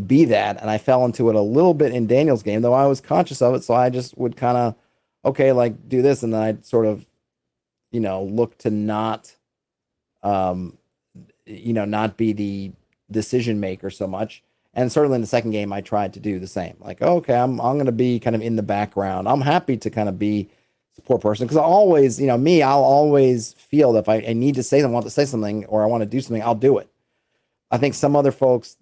be that, and I fell into it a little bit in Daniel's game, though I was conscious of it, so I just would kind of do this, and then I'd sort of look to not not be the decision maker so much. And certainly in the second game I tried to do the same, like, okay, I'm going to be kind of in the background. I'm happy to kind of be support person, because I always, I'll always feel that if I need to say something, want to say something, or I want to do something, I'll do it. I think some other folks,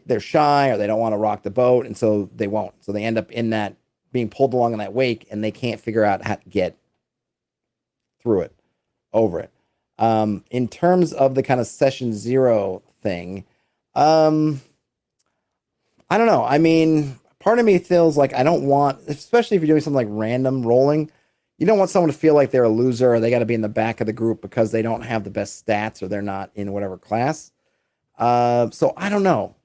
they're shy, or they don't want to rock the boat, and so they won't. So they end up in that, being pulled along in that wake, and they can't figure out how to get through it, over it. In terms of the kind of session 0 thing, I don't know. I mean, part of me feels like I don't want, especially if you're doing something like random rolling, you don't want someone to feel like they're a loser or they got to be in the back of the group because they don't have the best stats or they're not in whatever class. So I don't know.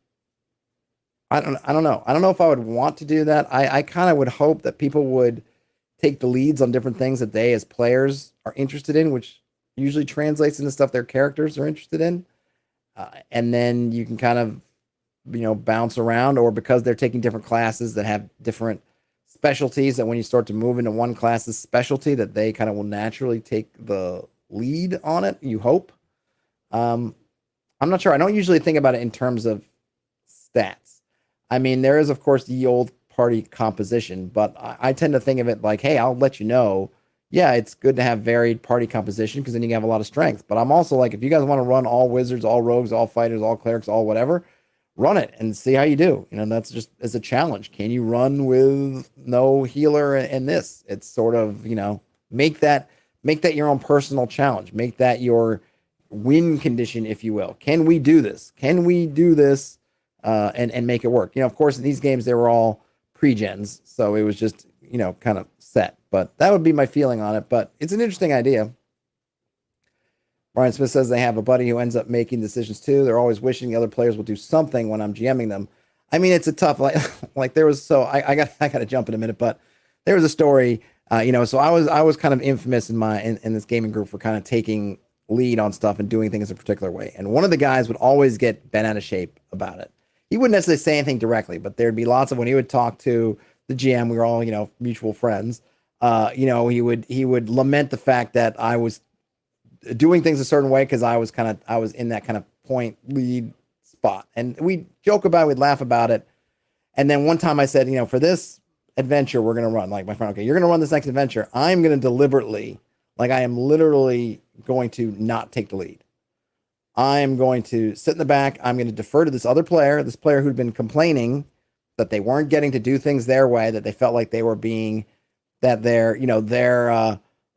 I don't know. I don't know if I would want to do that. I kind of would hope that people would take the leads on different things that they as players are interested in, which usually translates into stuff their characters are interested in. And then you can kind of, bounce around, or because they're taking different classes that have different specialties, that when you start to move into one class's specialty, that they kind of will naturally take the lead on it. You hope. I'm not sure. I don't usually think about it in terms of stats. I mean, there is, of course, the old party composition, but I tend to think of it like, hey, I'll let you know. Yeah, it's good to have varied party composition because then you can have a lot of strength. But I'm also like, if you guys want to run all wizards, all rogues, all fighters, all clerics, all whatever, run it and see how you do. That's just as a challenge. Can you run with no healer and this? It's sort of, make that your own personal challenge. Make that your win condition, if you will. Can we do this? Can we do this and make it work? Of course, in these games, they were all pre-gens, so it was just, kind of set. But that would be my feeling on it. But it's an interesting idea. Brian Smith says they have a buddy who ends up making decisions too. They're always wishing the other players will do something when I'm GMing them. I mean, it's a tough, like there was, so I got to jump in a minute, but there was a story, so I was kind of infamous in this gaming group for kind of taking lead on stuff and doing things a particular way. And one of the guys would always get bent out of shape about it. He wouldn't necessarily say anything directly, but there'd be lots of, when he would talk to the GM, we were all, mutual friends. He would lament the fact that I was doing things a certain way because I was in that kind of point lead spot, and we joke about it, we'd laugh about it. And then one time I said, for this adventure we're gonna run, like my friend, okay, you're gonna run this next adventure. I'm gonna deliberately, like I am literally going to not take the lead. I'm going to sit in the back. I'm going to defer to this player who'd been complaining that they weren't getting to do things their way, that they felt like they were being, that they're,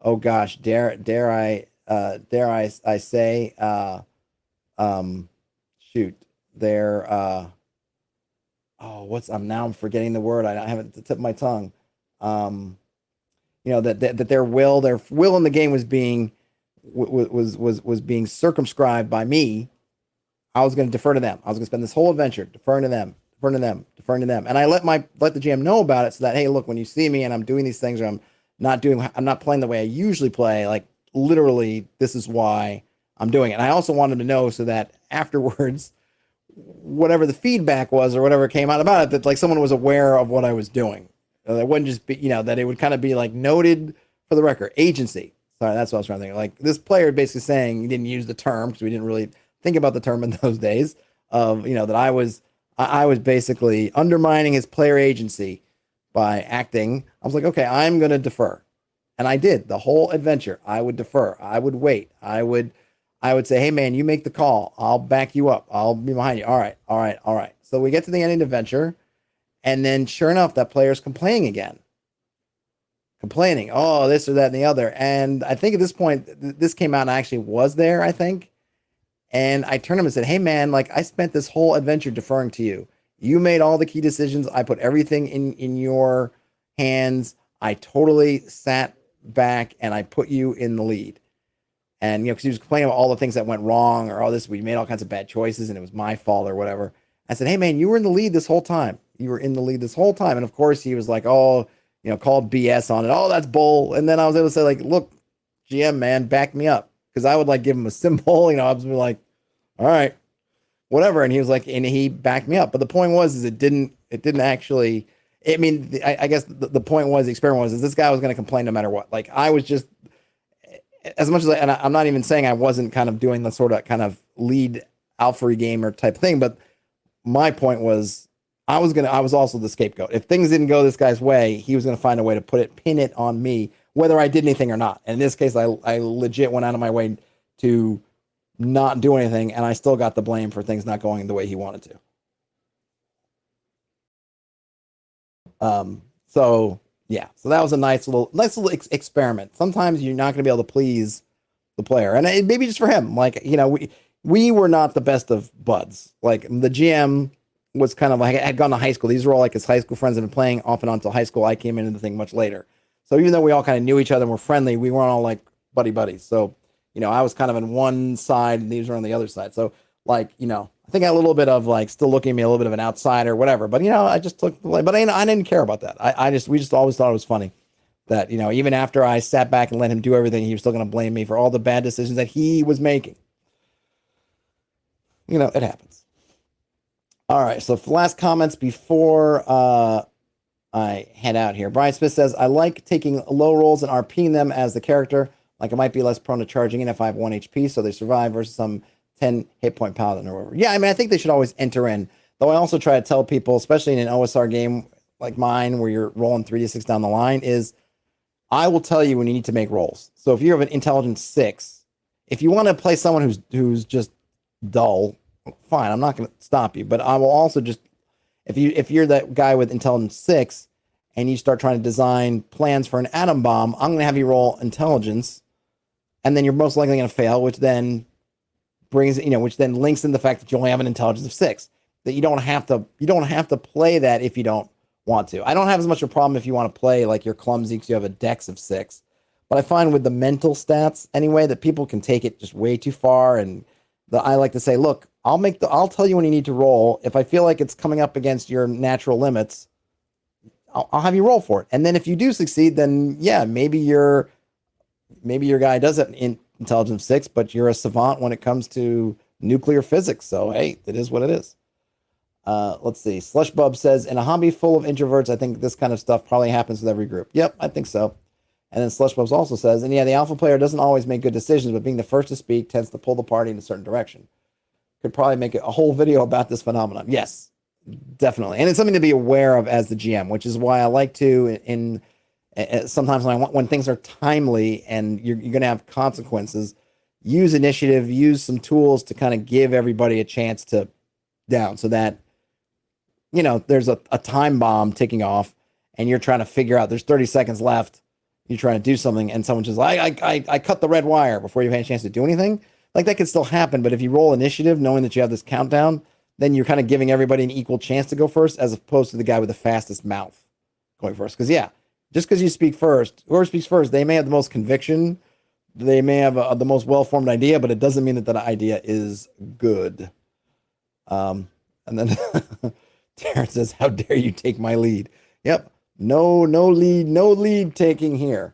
oh gosh, dare I say, shoot, they're, I'm forgetting the word. I have it at the tip of my tongue. That their will in the game was being, was being circumscribed by me. I was going to defer to them. I was going to spend this whole adventure deferring to them. And I let the GM know about it so that, hey, look, when you see me and I'm doing these things, or I'm not playing the way I usually play, like literally this is why I'm doing it. And I also wanted to know so that afterwards, whatever the feedback was or whatever came out about it, that like someone was aware of what I was doing. It wouldn't just be, that it would kind of be like noted for the record, agency. Sorry, that's what I was trying to think. Like this player basically saying he didn't use the term because we didn't really think about the term in those days of, that I was basically undermining his player agency by acting. I was like, okay, I'm going to defer. And I did the whole adventure. I would defer. I would wait. I would say, hey man, you make the call. I'll back you up. I'll be behind you. All right. So we get to the end of the adventure. And then sure enough, that player's complaining again. Oh, this or that and the other. And I think at this point, this came out and I actually was there, I think. And I turned to him and said, hey man, like I spent this whole adventure deferring to you. You made all the key decisions. I put everything in your hands. I totally sat back and I put you in the lead. And, because he was complaining about all the things that went wrong or all this, we made all kinds of bad choices and it was my fault or whatever. I said, hey man, you were in the lead this whole time. And of course he was like, oh, called BS on it. Oh, that's bull. And then I was able to say like, look, GM man, back me up. Cause I would like give him a symbol, I was like, all right, whatever. And he was like, and he backed me up. But the point was, it didn't actually, I guess the point was, the experiment was, is this guy was going to complain no matter what. Like I was just, as much as and I'm not even saying I wasn't kind of doing the sort of kind of lead alpha gamer type thing, but my point was I was also the scapegoat. If things didn't go this guy's way, he was going to find a way to pin it on me, whether I did anything or not. And in this case, I legit went out of my way to not do anything, and I still got the blame for things not going the way he wanted to. So that was a nice little experiment. Sometimes you're not going to be able to please the player, and maybe just for him, like we were not the best of buds. Like the GM was kind of like, I had gone to high school. These were all like his high school friends that had been playing off and on until high school. I came into the thing much later. So even though we all kind of knew each other and were friendly, we weren't all like buddy buddies. So, I was kind of on one side and these were on the other side. So like, I think a little bit of like still looking at me a little bit of an outsider, whatever. But I just took, but I didn't care about that. We just always thought it was funny that, even after I sat back and let him do everything, he was still going to blame me for all the bad decisions that he was making. It happens. All right. So for last comments before I head out here, Brian Smith says, I like taking low rolls and RPing them as the character. Like I might be less prone to charging in if I have 1 HP, so they survive versus some 10 hit point paladin or whatever. Yeah, I mean, I think they should always enter in. Though I also try to tell people, especially in an OSR game like mine, where you're rolling 3d6 down the line, is I will tell you when you need to make rolls. So if you have an intelligence 6, if you want to play someone who's just dull, fine, I'm not going to stop you. But I will also just, if you're that guy with intelligence 6 and you start trying to design plans for an atom bomb, I'm going to have you roll intelligence, and then you're most likely going to fail, which then which then links in the fact that you only have an intelligence of 6. That you don't have to play that if you don't want to. I don't have as much of a problem if you want to play like you're clumsy because you have a dex of 6. But I find with the mental stats anyway that people can take it just way too far, and I like to say, look, I'll tell you when you need to roll. If I feel like it's coming up against your natural limits, I'll have you roll for it. And then if you do succeed, then yeah, maybe your guy does have intelligence 6, but you're a savant when it comes to nuclear physics. So hey, it is what it is. Let's see. Slushbub says, in a hobby full of introverts, I think this kind of stuff probably happens with every group. Yep, I think so. And then Slushbubs also says, and yeah, the alpha player doesn't always make good decisions, but being the first to speak tends to pull the party in a certain direction. Could probably make a whole video about this phenomenon. Yes, definitely. And it's something to be aware of as the GM, which is why I like to, sometimes when things are timely and you're going to have consequences, use initiative, use some tools to kind of give everybody a chance to down, so that there's a time bomb ticking off and you're trying to figure out there's 30 seconds left, you're trying to do something and someone just like I cut the red wire before you've had a chance to do anything. Like that could still happen, but if you roll initiative knowing that you have this countdown, then you're kind of giving everybody an equal chance to go first, as opposed to the guy with the fastest mouth going first. Because yeah, just because you speak first, whoever speaks first, they may have the most conviction, they may have the most well-formed idea, but it doesn't mean that idea is good. And then Terrence says, how dare you take my lead? Yep. No lead taking here.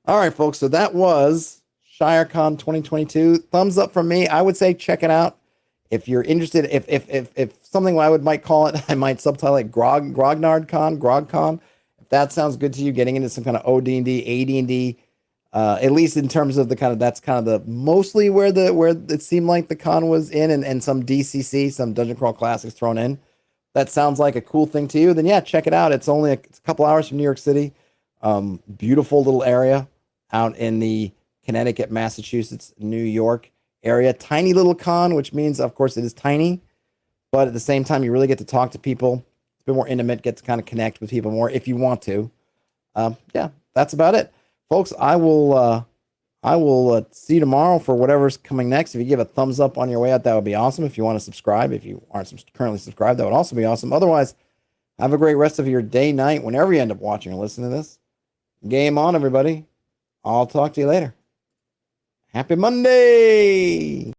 All right, folks. So that was Shire Con 2022. Thumbs up from me. I would say check it out. If you're interested, if something I might call it, I might subtitle it Grognard Con, Grog Con. If that sounds good to you, getting into some kind of OD&D, AD&D, at least in terms of that's kind of the mostly where it seemed like the con was in, and some DCC, some Dungeon Crawl Classics thrown in. That sounds like a cool thing to you, then yeah, check it out. It's only a couple hours from New York City. Beautiful little area out in the Connecticut, Massachusetts, New York area. Tiny little con, which means, of course, it is tiny, but at the same time, you really get to talk to people. It's a bit more intimate, get to kind of connect with people more if you want to. Yeah, that's about it. Folks, I will see you tomorrow for whatever's coming next. If you give a thumbs up on your way out, that would be awesome. If you want to subscribe, if you aren't currently subscribed, that would also be awesome. Otherwise, have a great rest of your day, night, whenever you end up watching or listening to this. Game on, everybody. I'll talk to you later. Happy Monday!